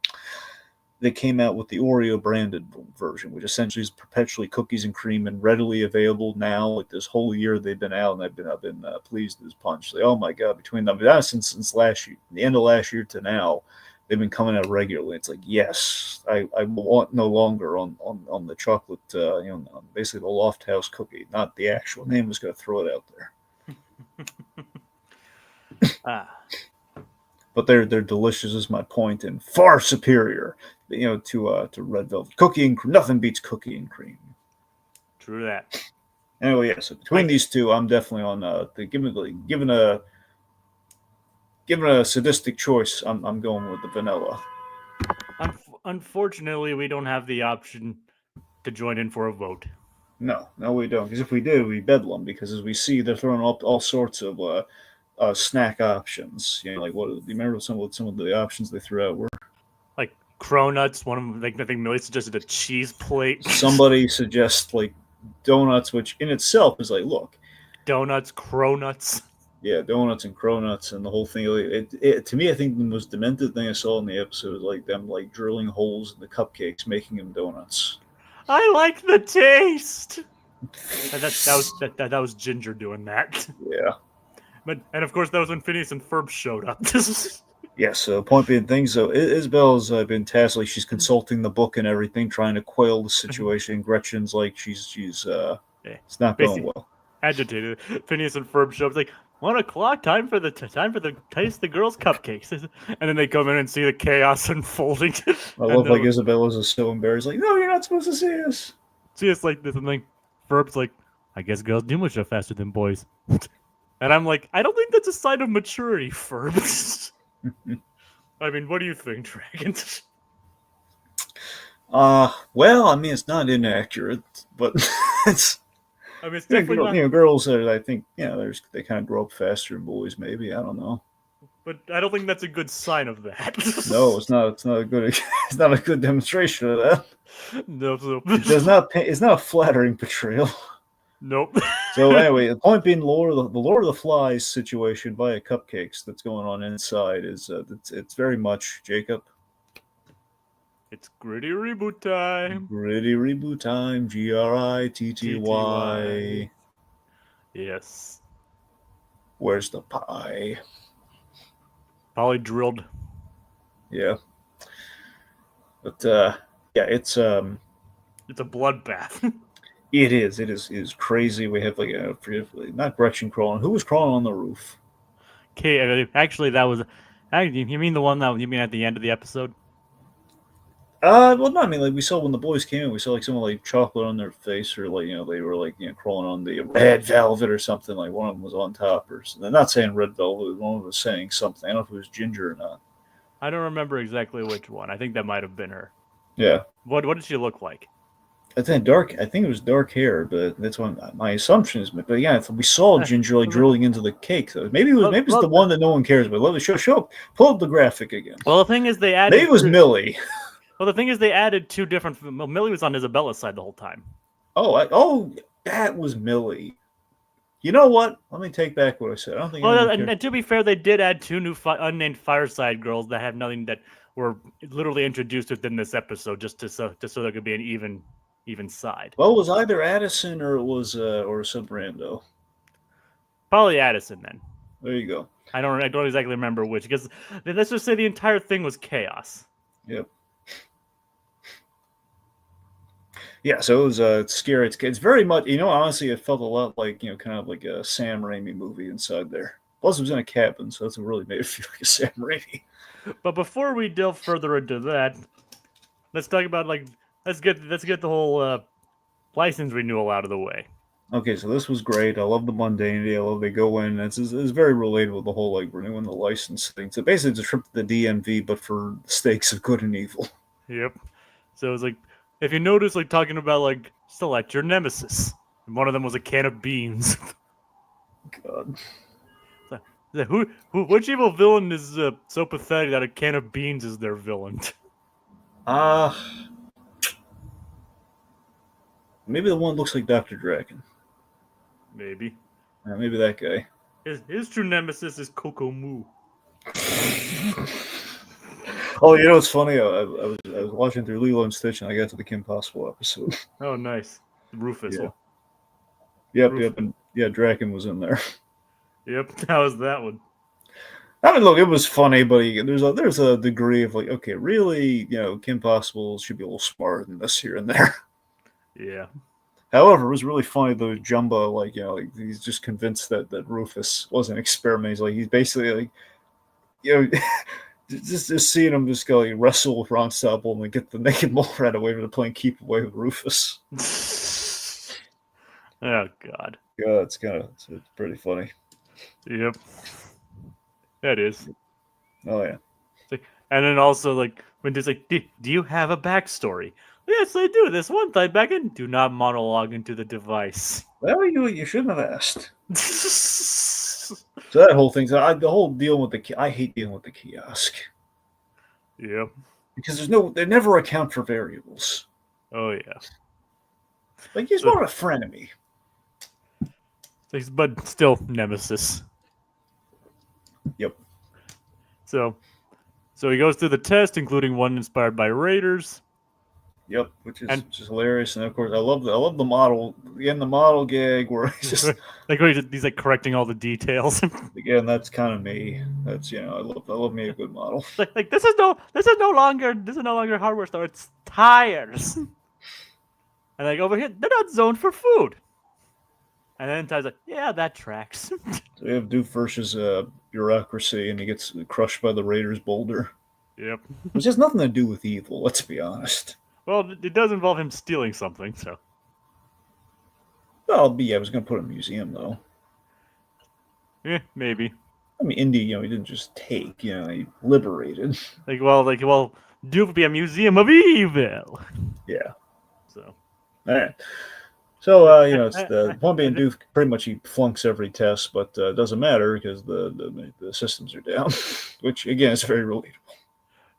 they came out with the Oreo branded version, which essentially is perpetually cookies and cream and readily available now. Like this whole year they've been out, and I've been pleased as punch. Like, oh my god, between them, since last year, the end of last year to now, they've been coming out regularly. It's like, yes, I want no longer on the chocolate, basically the Loft House cookie, not the actual name. I was going to throw it out there. But they're delicious, is my point, and far superior, to red velvet cookie and cream. Nothing beats cookie and cream. True that. Anyway, yeah. So between these two, I'm definitely on given a sadistic choice. I'm going with the vanilla. Unfortunately, we don't have the option to join in for a vote. No, we don't. Because if we did, we'd bedlam. Because as we see, they're throwing up all sorts of snack options. Like what? Do you remember some of the options they threw out were? Like cronuts. One of them, I think Millie suggested a cheese plate. Somebody suggests like donuts, which in itself is like, look, donuts, cronuts. Yeah, donuts and cronuts and the whole thing. To me, I think the most demented thing I saw in the episode was like them like drilling holes in the cupcakes, making them donuts. I like the taste. That was Ginger doing that. Yeah. And of course, that was when Phineas and Ferb showed up. Yes, point being things, so Isabel's been tasked, like she's consulting the book and everything, trying to quell the situation. Gretchen's like she's it's not going well. Agitated. Phineas and Ferb show up, like 1 o'clock, time for the taste the girls' cupcakes, and then they come in and see the chaos unfolding. I love like Isabella's so embarrassed, like, no, you're not supposed to see us. See us like this, and like Ferb's like, I guess girls do much faster than boys. And I'm like, I don't think that's a sign of maturity, Ferb. I mean, what do you think, Dragon? Well, I mean, it's not inaccurate, but it's. I mean, it's definitely not. Girls are, I think, they kind of grow up faster than boys. Maybe, I don't know. But I don't think that's a good sign of that. No, it's not. It's not a good. It's not a good demonstration of that. No, it's not a flattering portrayal. Nope. So anyway, the point being, the Lord of the Flies situation via cupcakes that's going on inside is it's very much, Jacob. It's gritty reboot time. Gritty reboot time. GRITTY. Yes. Where's the pie? Probably drilled. Yeah. But it's a bloodbath. It is crazy. We have not Gretchen crawling. Who was crawling on the roof? Okay, actually, that was. You mean the one that you mean at the end of the episode? Well, no, I mean, like we saw when the boys came in, we saw like someone like chocolate on their face, or like they were like crawling on the red velvet or something. Like one of them was on top, or something. I'm not saying red velvet. One of them was saying something. I don't know if it was Ginger or not. I don't remember exactly which one. I think that might have been her. Yeah. What did she look like? I think it was dark hair, but that's what my assumption is. But yeah, we saw Ginger like drilling into the cake. So maybe it's the one that no one cares about. Let me show up. Pull up the graphic again. Well, the thing is, they added. Maybe it was Millie. Well, the thing is, they added two different. Millie was on Isabella's side the whole time. Oh, that was Millie. You know what? Let me take back what I said. I don't think. Well, and to be fair, they did add two new unnamed Fireside girls that have nothing, that were literally introduced within this episode, just so there could be an even side. Well, it was either Addison or it was or some rando. Probably Addison then. There you go. I don't exactly remember which, because let's just say the entire thing was chaos. Yep. Yeah, so it was scary. It's very much, honestly, it felt a lot like, kind of like a Sam Raimi movie inside there. Plus, it was in a cabin, so that's what really made it feel like a Sam Raimi. But before we delve further into that, let's talk about, let's get the whole license renewal out of the way. Okay, so this was great. I love the mundanity. I love they go in. It's very relatable, the whole, renewing the license thing. So basically, it's a trip to the DMV, but for the stakes of good and evil. Yep. So it's if you notice, talking about, select your nemesis. And one of them was a can of beans. God. Which evil villain is so pathetic that a can of beans is their villain? Maybe the one looks like Dr. Dragon. Maybe. Maybe that guy. His true nemesis is Coco Moo. Oh, you know what's funny? I was watching through Lilo and Stitch, and I got to the Kim Possible episode. Oh, nice. Rufus. Yeah. Rufus. Yep, and yeah, Draken was in there. Yep, how was that one? I mean, look, it was funny, but there's a degree of like, okay, really, Kim Possible should be a little smarter than this here and there. Yeah. However, it was really funny though. Jumbo, like he's just convinced that Rufus was an experiment. He's basically like, just seeing him just go wrestle with Ron Stubble and get the naked mole rat away from the plane, keep away with Rufus. Oh God. Yeah, it's pretty funny. Yep. That is. Oh yeah. And then also like when there's like, do you have a backstory? Yes, I do. This one time back in, do not monologue into the device. Well, you shouldn't have asked. So that whole thing, the whole deal with I hate dealing with the kiosk. Yep. Because they never account for variables. Oh yeah. Like he's more of a frenemy. But still nemesis. Yep. So he goes through the test, including one inspired by Raiders. Yep, which is just hilarious, and of course, I love the model. Again, the model gag where he's just like he's like correcting all the details. Again, that's kind of me. That's I love me a good model. Like this is no longer hardware store. It's tires. And like over here, they're not zoned for food. And then Ty's like, yeah, that tracks. So we have Doofenshmirtz's bureaucracy, and he gets crushed by the Raiders' boulder. Yep. Which has nothing to do with evil. Let's be honest. Well, it does involve him stealing something, so. Well, I was going to put it in a museum, though. Yeah, maybe. I mean, Indy, he didn't just take, he liberated. Well, Doof would be a museum of evil. Yeah. So. All right. So, it's the point being Doof, pretty much he flunks every test, but it doesn't matter because the systems are down, which, again, is very relatable.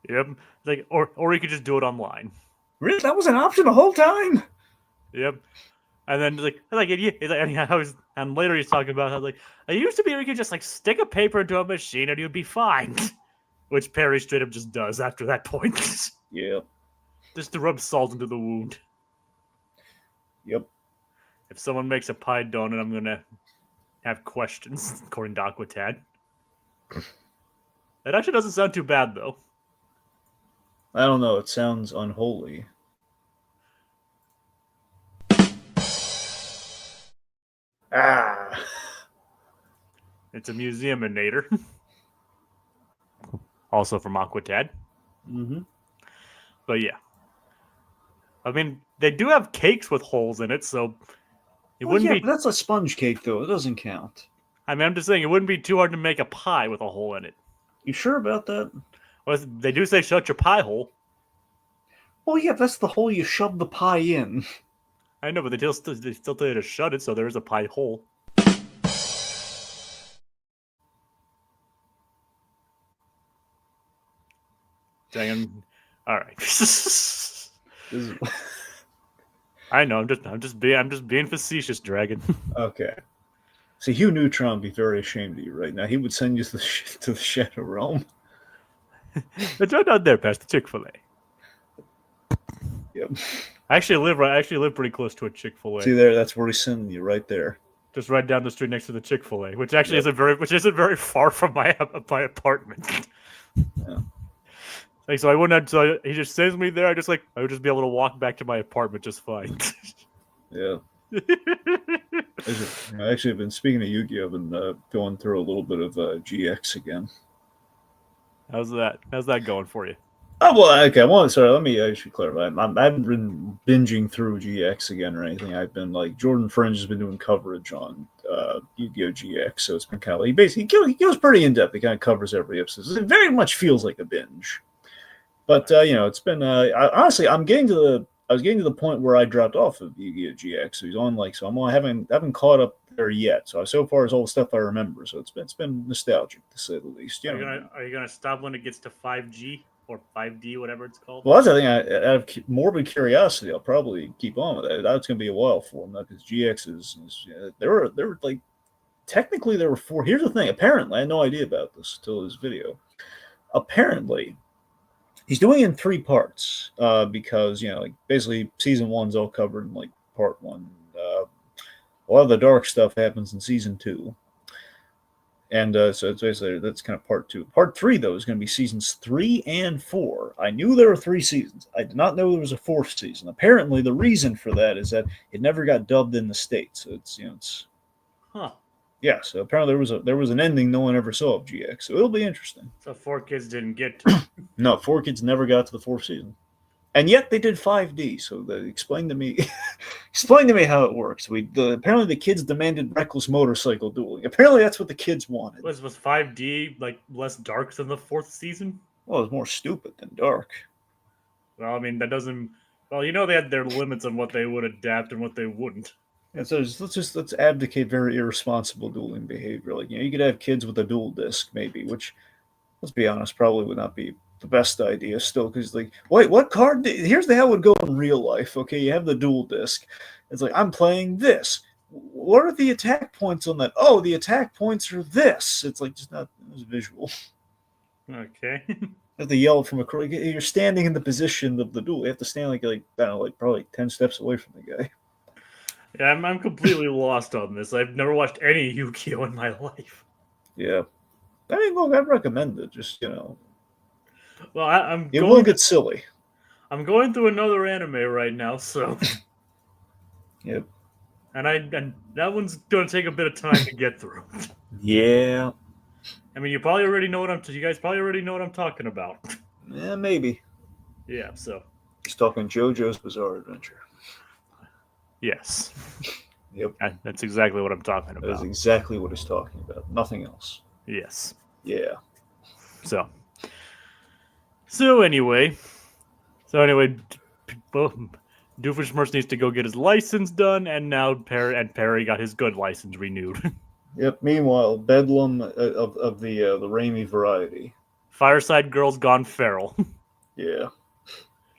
Yep. Like, or he could just do it online. Really? That was an option the whole time? Yep. And then and later he's talking about how like it used to be where you could just like stick a paper into a machine and you'd be fine, which Perry straight up just does after that point. Yep. Just to rub salt into the wound. Yep. If someone makes a pie donut, I'm gonna have questions, according to Aquatad. That actually doesn't sound too bad though. I don't know. It sounds unholy. It's a museum-inator. Also from Aquatad. Mm-hmm. But yeah. I mean, they do have cakes with holes in it, so it wouldn't be... But that's a sponge cake, though. It doesn't count. I mean, I'm just saying, it wouldn't be too hard to make a pie with a hole in it. You sure about that? Well, they do say shut your pie hole. Well, yeah, that's the hole you shove the pie in. I know, but they still tell you to shut it, so there is a pie hole. Dang, all right. I know. I'm just being facetious, Dragon. Okay. See, Hugh Neutron would be very ashamed of you right now. He would send you to the Shadow Realm. It's right out there past the Chick-fil-A. Yep. I actually live pretty close to a Chick-fil-A. See there, that's where he's sending you, right there. Just right down the street next to the Chick-fil-A, which actually isn't very far from my apartment. Yeah. Like, so I wouldn't have. So he just sends me there. I would just be able to walk back to my apartment just fine. Yeah. Actually, I've been speaking of Yu-Gi-Oh! I've been going through a little bit of GX again. How's that going for you? Oh, well, okay. Let me actually clarify. I haven't been binging through GX again or anything. I've been like Jordan Fringe has been doing coverage on Yu-Gi-Oh! GX, so it's been kind of like he goes pretty in depth. He kind of covers every episode. So it very much feels like a binge. But it's been honestly, I was getting to the point where I dropped off of Yu-Gi-Oh! GX. So he's on I haven't caught up there yet. So far as all the stuff I remember. So it's been nostalgic to say the least. Are you gonna stop when it gets to 5G? or 5D, whatever it's called. Well, that's the thing. Out of morbid curiosity, I'll probably keep on with that. That's going to be a while for them, because GX is there were like technically there were 4. Here's the thing. Apparently, I had no idea about this until this video. Apparently, he's doing it in 3 parts because like basically season 1's all covered in like part 1. A lot of the dark stuff happens in season 2. And so it's basically that's kind of part 2. Part 3, though, is going to be seasons 3 and 4. I knew there were 3 seasons. I did not know there was a 4th season. Apparently, the reason for that is that it never got dubbed in the States. So it's Huh. Yeah. So apparently there was an ending no one ever saw of GX. So it'll be interesting. So 4 kids didn't get to. No, 4 kids never got to the 4th season. And yet they did 5D. So explain to me how it works. Apparently the kids demanded reckless motorcycle dueling. Apparently that's what the kids wanted. Was 5D like less dark than the 4th season? Well, it's more stupid than dark. Well, I mean that doesn't. Well, they had their limits on what they would adapt and what they wouldn't. And so let's abdicate very irresponsible dueling behavior. Like you could have kids with a dual disc maybe, which let's be honest probably would not be the best idea still, because like wait, what card here's how it would go in real life. Okay, you have the dual disc. It's like I'm playing this. What are the attack points on that? Oh, the attack points are this. It's like just not as visual. Okay. You have to yell from across. You're standing in the position of the duel. You have to stand like I don't know, like probably 10 steps away from the guy. Yeah, I'm completely lost on this. I've never watched any Yu-Gi-Oh in my life. Yeah, I mean, look, I'd recommend it. Just Well, it will get silly. I'm going through another anime right now, so. Yep. And that one's gonna take a bit of time to get through. Yeah. I mean, you guys probably already know what I'm talking about. Yeah, maybe. Yeah. So. He's talking JoJo's Bizarre Adventure. Yes. Yep. That's exactly what I'm talking about. That's exactly what he's talking about. Nothing else. Yes. Yeah. So anyway, Doofenshmirtz needs to go get his license done, and now Perry got his good license renewed. Yep. Meanwhile, Bedlam of the Raimi variety. Fireside Girls gone feral. Yeah.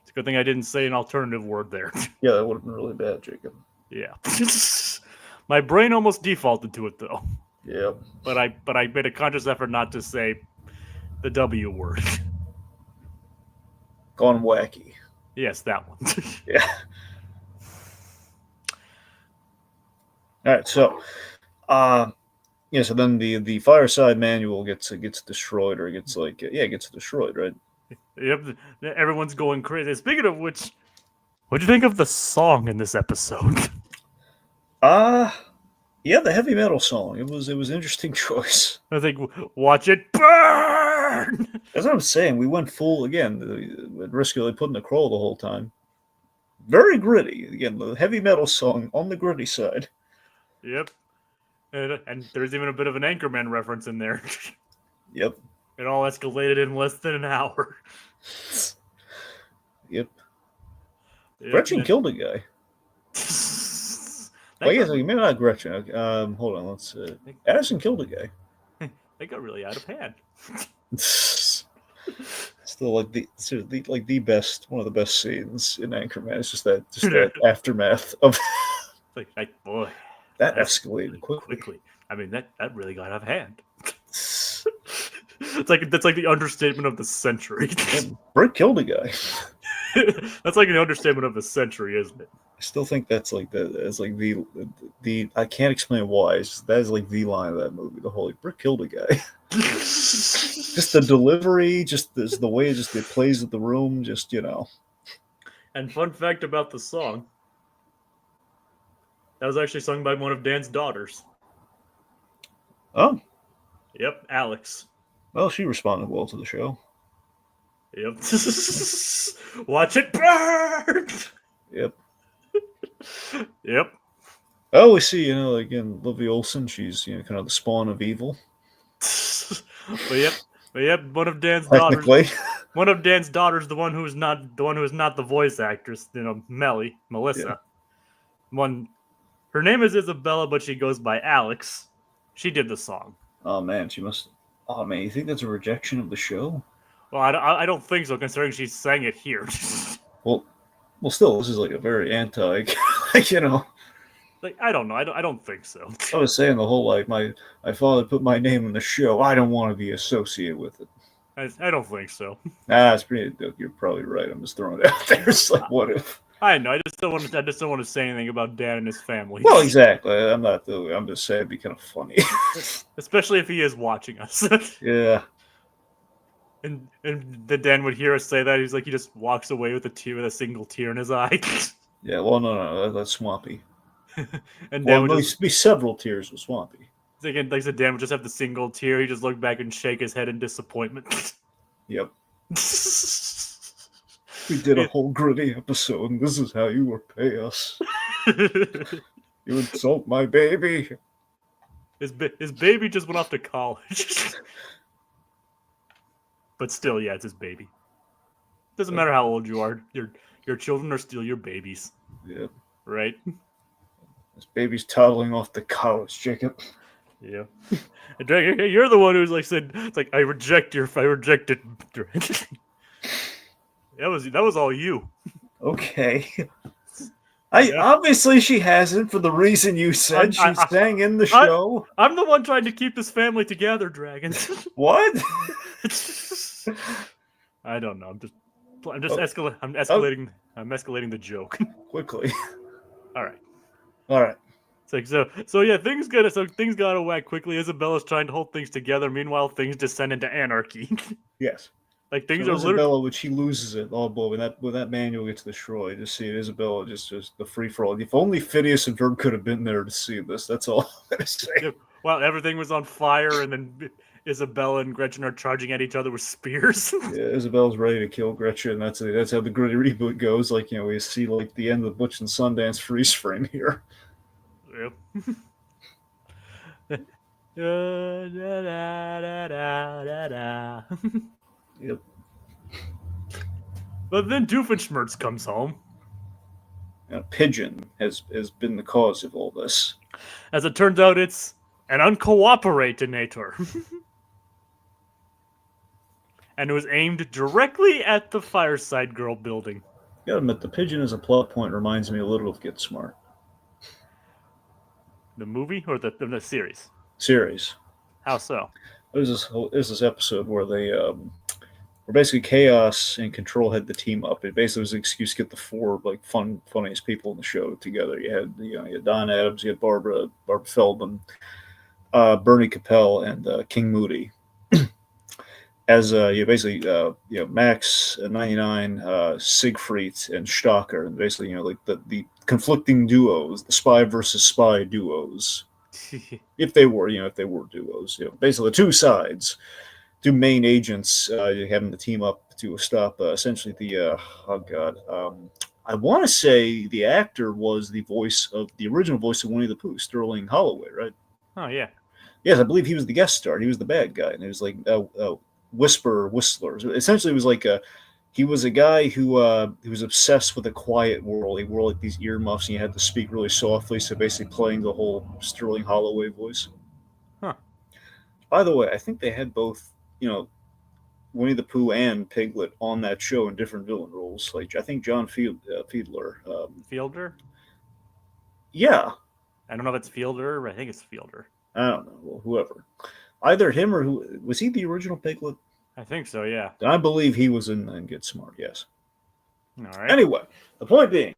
It's a good thing I didn't say an alternative word there. Yeah, that would have been really bad, Jacob. Yeah. My brain almost defaulted to it though. Yeah. But I made a conscious effort not to say the W word. Gone wacky. Yes, that one. Yeah. All right, so so then the Fireside manual gets destroyed, or gets destroyed, right? Yep, everyone's going crazy. Speaking of which, what'd you think of the song in this episode? Yeah, the heavy metal song. It was an interesting choice. I think watch it burn. That's what I'm saying. We went full again, at risk of putting the crawl the whole time. Very gritty. Again, the heavy metal song on the gritty side. Yep. And there's even a bit of an Anchorman reference in there. Yep. It all escalated in less than an hour. Yep. Gretchen killed a guy. Well, yes, maybe not Gretchen. Hold on, let's. Addison killed a guy. They got really out of hand. Still, the best, one of the best scenes in Anchorman. It's just that aftermath of. Boy, that escalated quickly. I mean, that really got out of hand. That's like the understatement of the century. Britt killed a guy. That's like an understatement of the century, isn't it? I still think that's like the I can't explain why. That is like the line of that movie. The whole Britt killed a guy. Just the delivery, just the way it plays at the room, And fun fact about the song, that was actually sung by one of Dan's daughters. Oh. Yep, Alex. Well, she responded well to the show. Yep. Watch it burn! Yep. Yep. Oh, we see, again, Lovie Olsen, she's, kind of the spawn of evil. But yep, one of Dan's daughters. One of Dan's daughters, the one who is not the voice actress, Melissa. Yeah. Her name is Isabella, but she goes by Alex. She did the song. Oh man, she must. Oh man, you think that's a rejection of the show? Well, I don't think so, considering she sang it here. Well, still, this is like a very anti, like, you know. Like, I don't know. I don't think so. I was saying the whole like my father put my name in the show. I don't want to be associated with it. I don't think so. It's pretty. You're probably right. I'm just throwing it out there. It's like, what if? I know. I just don't want to say anything about Dan and his family. Well, exactly. I'm not. I'm just saying it'd be kind of funny. Especially if he is watching us. Yeah. And the Dan would hear us say that. He's like, he just walks away with a single tear in his eye. Yeah. Well, no. That's Swampy. And Dan Well, would no, just be several tears with Swampy. like I said, Dan would just have the single tear. He just look back and shake his head in disappointment. Yep. We did a whole gritty episode, and this is how you repay us. You insult my baby. His baby just went off to college. But still, yeah, it's his baby. Doesn't matter how old you are. Your children are still your babies. Yeah. Right? This baby's toddling off to college, Jacob. Yeah. You're the one who's like said, it's like, I reject it. That was all you. Okay. Obviously she hasn't, for the reason you said. She sang in the show. I'm the one trying to keep this family together, Dragon. What? I don't know. I'm escalating the joke. Quickly. All right. It's like so yeah, things got out of whack quickly. Isabella's trying to hold things together. Meanwhile, things descend into anarchy. Yes. Like things so are Isabella, when she loses it, oh boy, when that manual gets destroyed, just see Isabella just the free for all. If only Phineas and Ferb could have been there to see this. That's all I'm gonna say. Yeah, well, everything was on fire, and then Isabella and Gretchen are charging at each other with spears. Yeah, Isabella's ready to kill Gretchen. That's how the gritty reboot goes. Like, you know, we see like the end of the Butch and Sundance freeze frame here. Yep. Yep. But then Doofenshmirtz comes home. A pigeon has been the cause of all this. As it turns out, it's an uncooperator. And it was aimed directly at the Fireside Girl building. Gotta admit, the pigeon as a plot point reminds me a little of Get Smart. The movie or the series? Series. How so? There's this episode where where basically Chaos and Control had the team up. It basically was an excuse to get the four like funniest people in the show together. You had Don Adams, you had Barbara Feldman, Bernie Capel, and King Moody. As Max 99, Siegfried, and Stocker, and basically like the conflicting duos, the spy versus spy duos. if they were duos, basically the two sides, two main agents, having the team up to stop essentially the I want to say the actor was the original voice of Winnie the Pooh, Sterling Holloway, right? Oh yeah. Yes, I believe he was the guest star. He was the bad guy, and it was like Whistler. Essentially, it was like he was a guy who was obsessed with a quiet world. He wore like these earmuffs, and you had to speak really softly. So basically, playing the whole Sterling Holloway voice. Huh. By the way, I think they had both, Winnie the Pooh and Piglet on that show in different villain roles. Like I think John Fiedler. Fielder. Yeah. I don't know if it's Fielder, but I think it's Fielder. I don't know. Well, whoever. Either him or who was he the original Piglet? I think so, yeah. I believe he was in Get Smart, yes. All right. Anyway, the point being,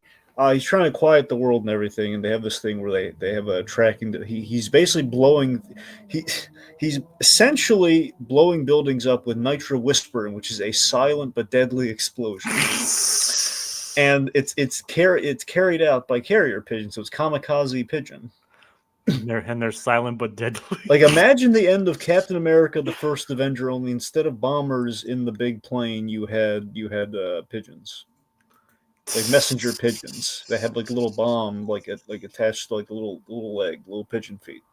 he's trying to quiet the world and everything, and they have this thing where they have a tracking. He's basically blowing. He's essentially blowing buildings up with nitro whispering, which is a silent but deadly explosion. And it's carried out by carrier pigeon, so it's kamikaze pigeon. And they're silent but deadly. Like, imagine the end of Captain America: The First Avenger. Only instead of bombers in the big plane, you had pigeons, like messenger pigeons. They had like a little bomb, like attached to like a little leg, little pigeon feet.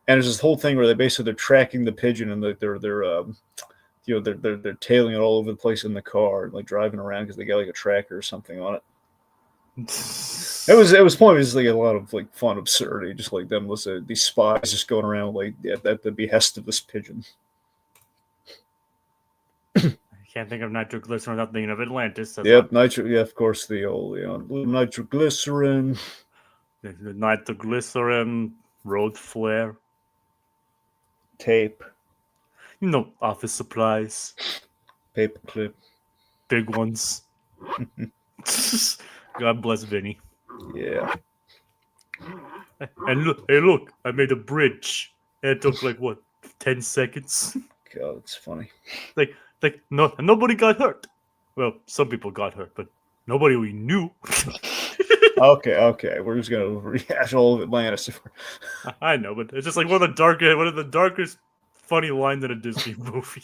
And there's this whole thing where they're tracking the pigeon, and they're tailing it all over the place in the car, like driving around because they got like a tracker or something on it. It was like a lot of like fun absurdity, just like them listen these spies just going around like at the behest of this pigeon. Can't think of nitroglycerin without thinking of Atlantis. Yep, yeah, of course, the old nitroglycerin. The nitroglycerin, road flare. Tape. Office supplies. Paperclip. Big ones. God bless Vinny. Yeah. And look, I made a bridge. And it took 10 seconds. God, it's funny. Nobody got hurt. Well, some people got hurt, but nobody we knew. Okay. We're just gonna rehash all of Atlantis. I know, but it's just one of the darkest funny lines in a Disney movie.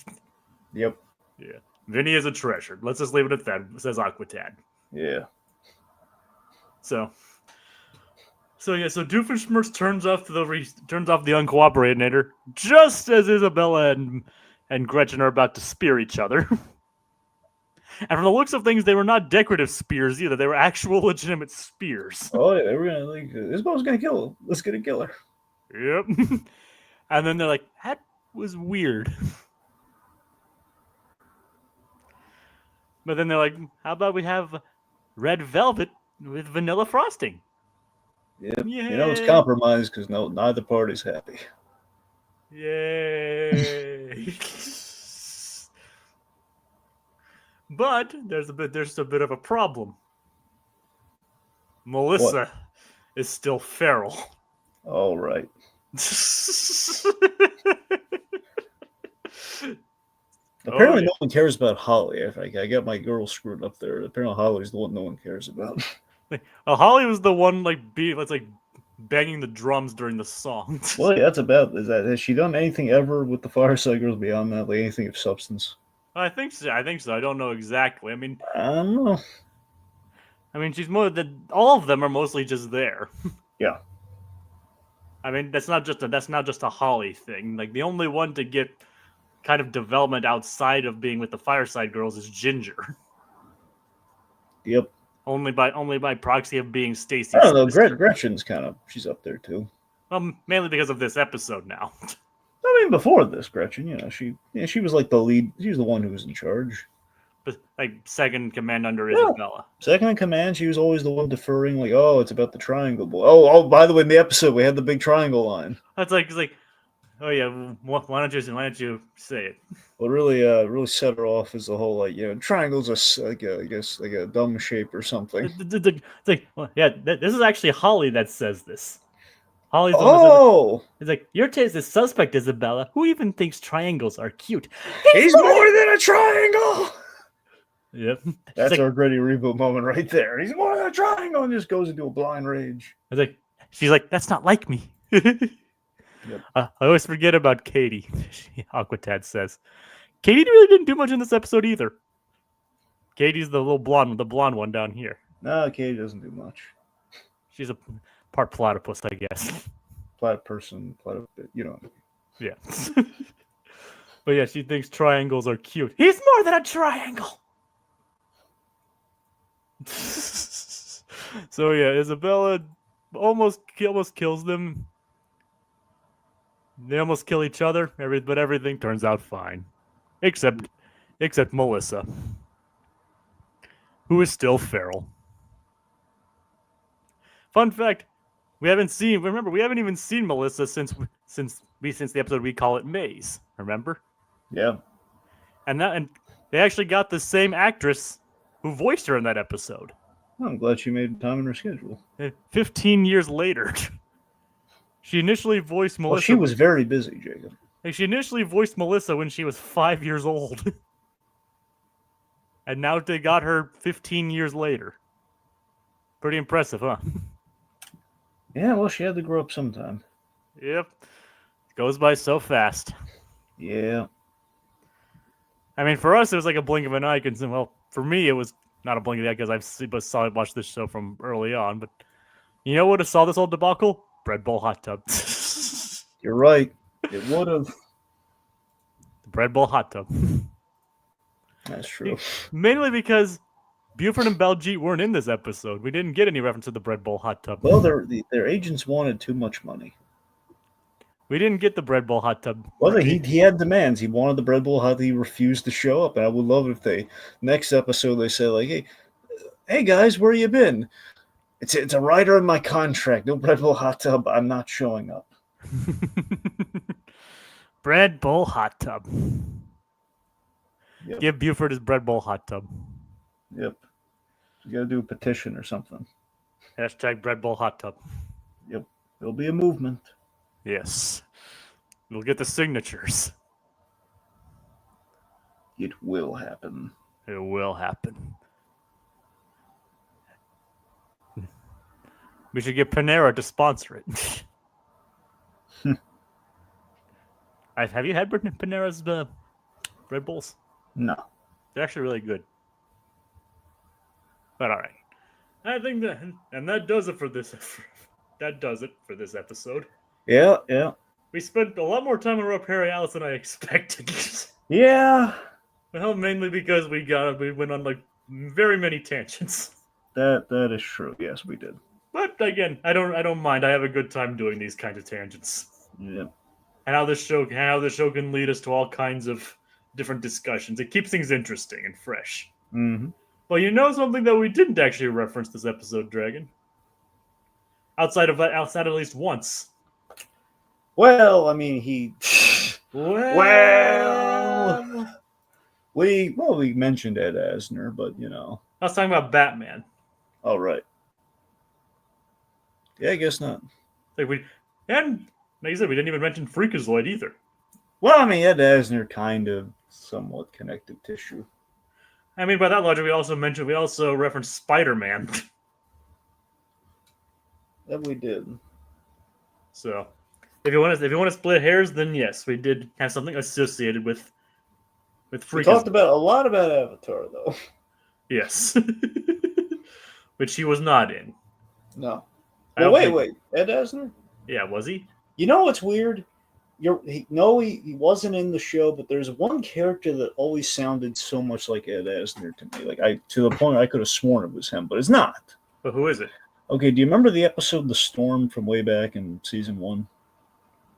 Yep. Yeah. Vinny is a treasure. Let's just leave it at that, says Aquatad. Yeah. So Doofenshmirtz turns off the uncooperator just as Isabella and Gretchen are about to spear each other. And from the looks of things, they were not decorative spears either. They were actual legitimate spears. Oh yeah, they were gonna Isabel's gonna kill her. Let's get a killer. Yep. And then they're like, that was weird. But then they're like, how about we have red velvet with vanilla frosting? Yeah. It's compromised because neither party's happy. Yay! But there's a bit of a problem. Melissa is still feral. All right. Apparently, no one cares about Holly. I got my girl screwed up there. Apparently, Holly's the one no one cares about. Holly was the one banging the drums during the song. Well, yeah, has she done anything ever with the Fireside Girls beyond that? Anything of substance? I think so. I don't know exactly. I don't know. She's all of them are mostly just there. Yeah. That's not just a Holly thing. The only one to get kind of development outside of being with the Fireside Girls is Ginger. Yep. Only by proxy of being Stacy's I don't know. Gretchen's she's up there too. Mainly because of this episode now. Before this, Gretchen, she was the lead. She was the one who was in charge. But second in command under Isabella. Second in command, she was always the one deferring. It's about the triangle boy. Oh, by the way, in the episode we had the big triangle line. That's oh yeah, why don't you say it? What really set her off is the whole triangles are I guess a dumb shape or something. This is actually Holly that says this. Holly's it's your taste is suspect, Isabella. Who even thinks triangles are cute? He's more than a triangle. Yep. That's our gritty reboot moment right there. He's more than a triangle, and just goes into a blind rage. She's that's not like me. Yep. I always forget about Katie. Aquatad says Katie really didn't do much in this episode either. Katie's the blonde one down here. No, Katie doesn't do much. She's a part platypus, I guess. Platypus, Yeah. But yeah, she thinks triangles are cute. He's more than a triangle. So yeah, Isabella almost kills them. They almost kill each other, but everything turns out fine. Except Melissa, who is still feral. Fun fact, we haven't even seen Melissa since the episode we call it Maze, remember? Yeah. And they actually got the same actress who voiced her in that episode. I'm glad she made time in her schedule. 15 years later. She initially voiced Melissa. Well, she was very busy, Jacob. She initially voiced Melissa when she was 5 years old. And now they got her 15 years later. Pretty impressive, huh? Yeah, well, she had to grow up sometime. Yep. It goes by so fast. Yeah. For us, it was like a blink of an eye. Well, for me, it was not a blink of an eye because I watched this show from early on. But you know what saw this whole debacle? Bread bowl hot tub. You're right. It would have. The bread bowl hot tub. That's true. Mainly because Buford and Baljeet weren't in this episode. We didn't get any reference to the bread bowl hot tub. Well, their agents wanted too much money. We didn't get the bread bowl hot tub. Well, he had demands. He wanted the bread bowl hot tub. He refused to show up. And I would love it if next episode they say like, hey guys, where you been? It's a rider in my contract. No bread bowl hot tub. I'm not showing up. Bread bowl hot tub. Yep. Give Buford his bread bowl hot tub. Yep. You gotta do a petition or something. Hashtag bread bowl hot tub. Yep. There'll be a movement. Yes. We'll get the signatures. It will happen. It will happen. We should get Panera to sponsor it. Have you had Panera's bread bowls? No. They're actually really good. But all right. I think that does it for this. That does it for this episode. Yeah. We spent a lot more time on Rope-Harry-Alice than I expected. Yeah. Well, mainly because we went on like very many tangents. That is true. Yes, we did. But again, I don't mind. I have a good time doing these kinds of tangents. Yeah. And how this show can lead us to all kinds of different discussions. It keeps things interesting and fresh. Mm-hmm. Well, you know something that we didn't actually reference this episode, Dragon. Outside at least once. Well, I mean, we mentioned Ed Asner, but you know. I was talking about Batman. All right. Yeah, I guess not. Like you said, we didn't even mention Freakazoid either. Well, I mean, Ed Asner kind of somewhat connective tissue. I mean, by that logic, we also referenced Spider-Man. That we did. So, if you want to split hairs, then yes, we did have something associated with Freakazoid. We talked a lot about Avatar, though. Yes, which he was not in. No. Well, wait, Ed Asner? Yeah, was he? You know what's weird? He wasn't in the show, but there's one character that always sounded so much like Ed Asner to me. Like to the point I could have sworn it was him, but it's not. But who is it? Okay, do you remember the episode "The Storm" from way back in season 1?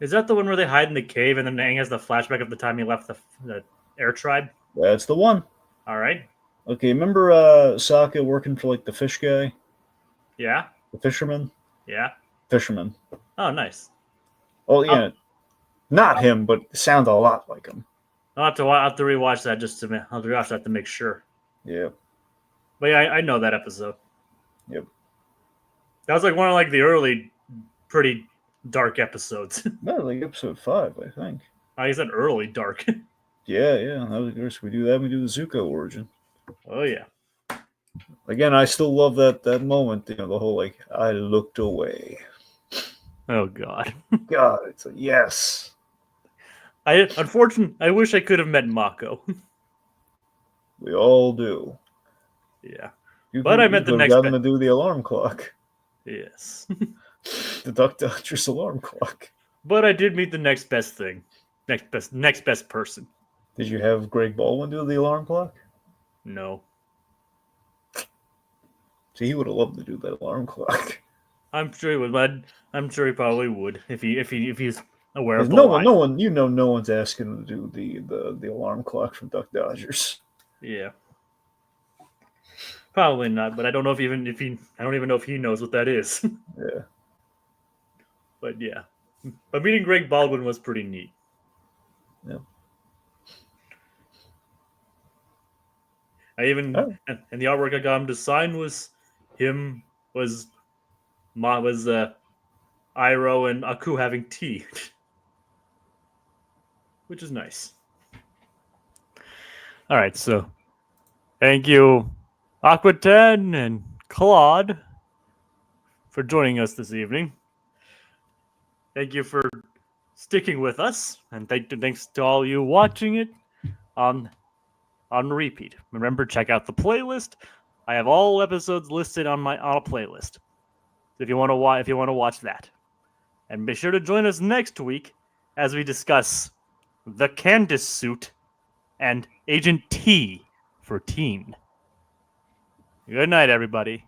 Is that the one where they hide in the cave and then Aang has the flashback of the time he left the Air Tribe? That's the one. All right. Okay, remember Sokka working for like the fish guy? Yeah. The fisherman? Yeah. Fisherman. Oh, nice. Oh, yeah. Not him, but it sounds a lot like him. I'll have to rewatch that I'll rewatch that to make sure. Yeah. But yeah, I know that episode. Yep. That was like one of like the early, pretty dark episodes. No, like episode 5, I think. Oh, you said early dark. Yeah. That was good. We do that. We do the Zuko origin. Oh yeah. Again, I still love that moment. You know, the whole like I looked away. Oh God. God, it's a yes. I wish I could have met Mako. We all do. Yeah. I met the next. Gotten to do the alarm clock. Yes. The Duck Dodgers alarm clock. But I did meet the next best thing. Next best person. Did you have Greg Baldwin do the alarm clock? No. See, he would have loved to do that alarm clock. I'm sure he would, but I'm sure he probably would if he's aware of the no line. one, no one's asking him to do the alarm clock from Duck Dodgers. Yeah. Probably not, but I don't know I don't even know if he knows what that is. Yeah. But yeah. But meeting Greg Baldwin was pretty neat. Yeah. And the artwork I got him to sign was Iroh and Aku having tea. Which is nice. All right, so thank you, Aqua10 and Claude, for joining us this evening. Thank you for sticking with us, and thanks to all you watching it on repeat. Remember, check out the playlist. I have all episodes listed on a playlist. If you want to watch that, and be sure to join us next week as we discuss the Candace suit and Agent T for Teen. Good night, everybody.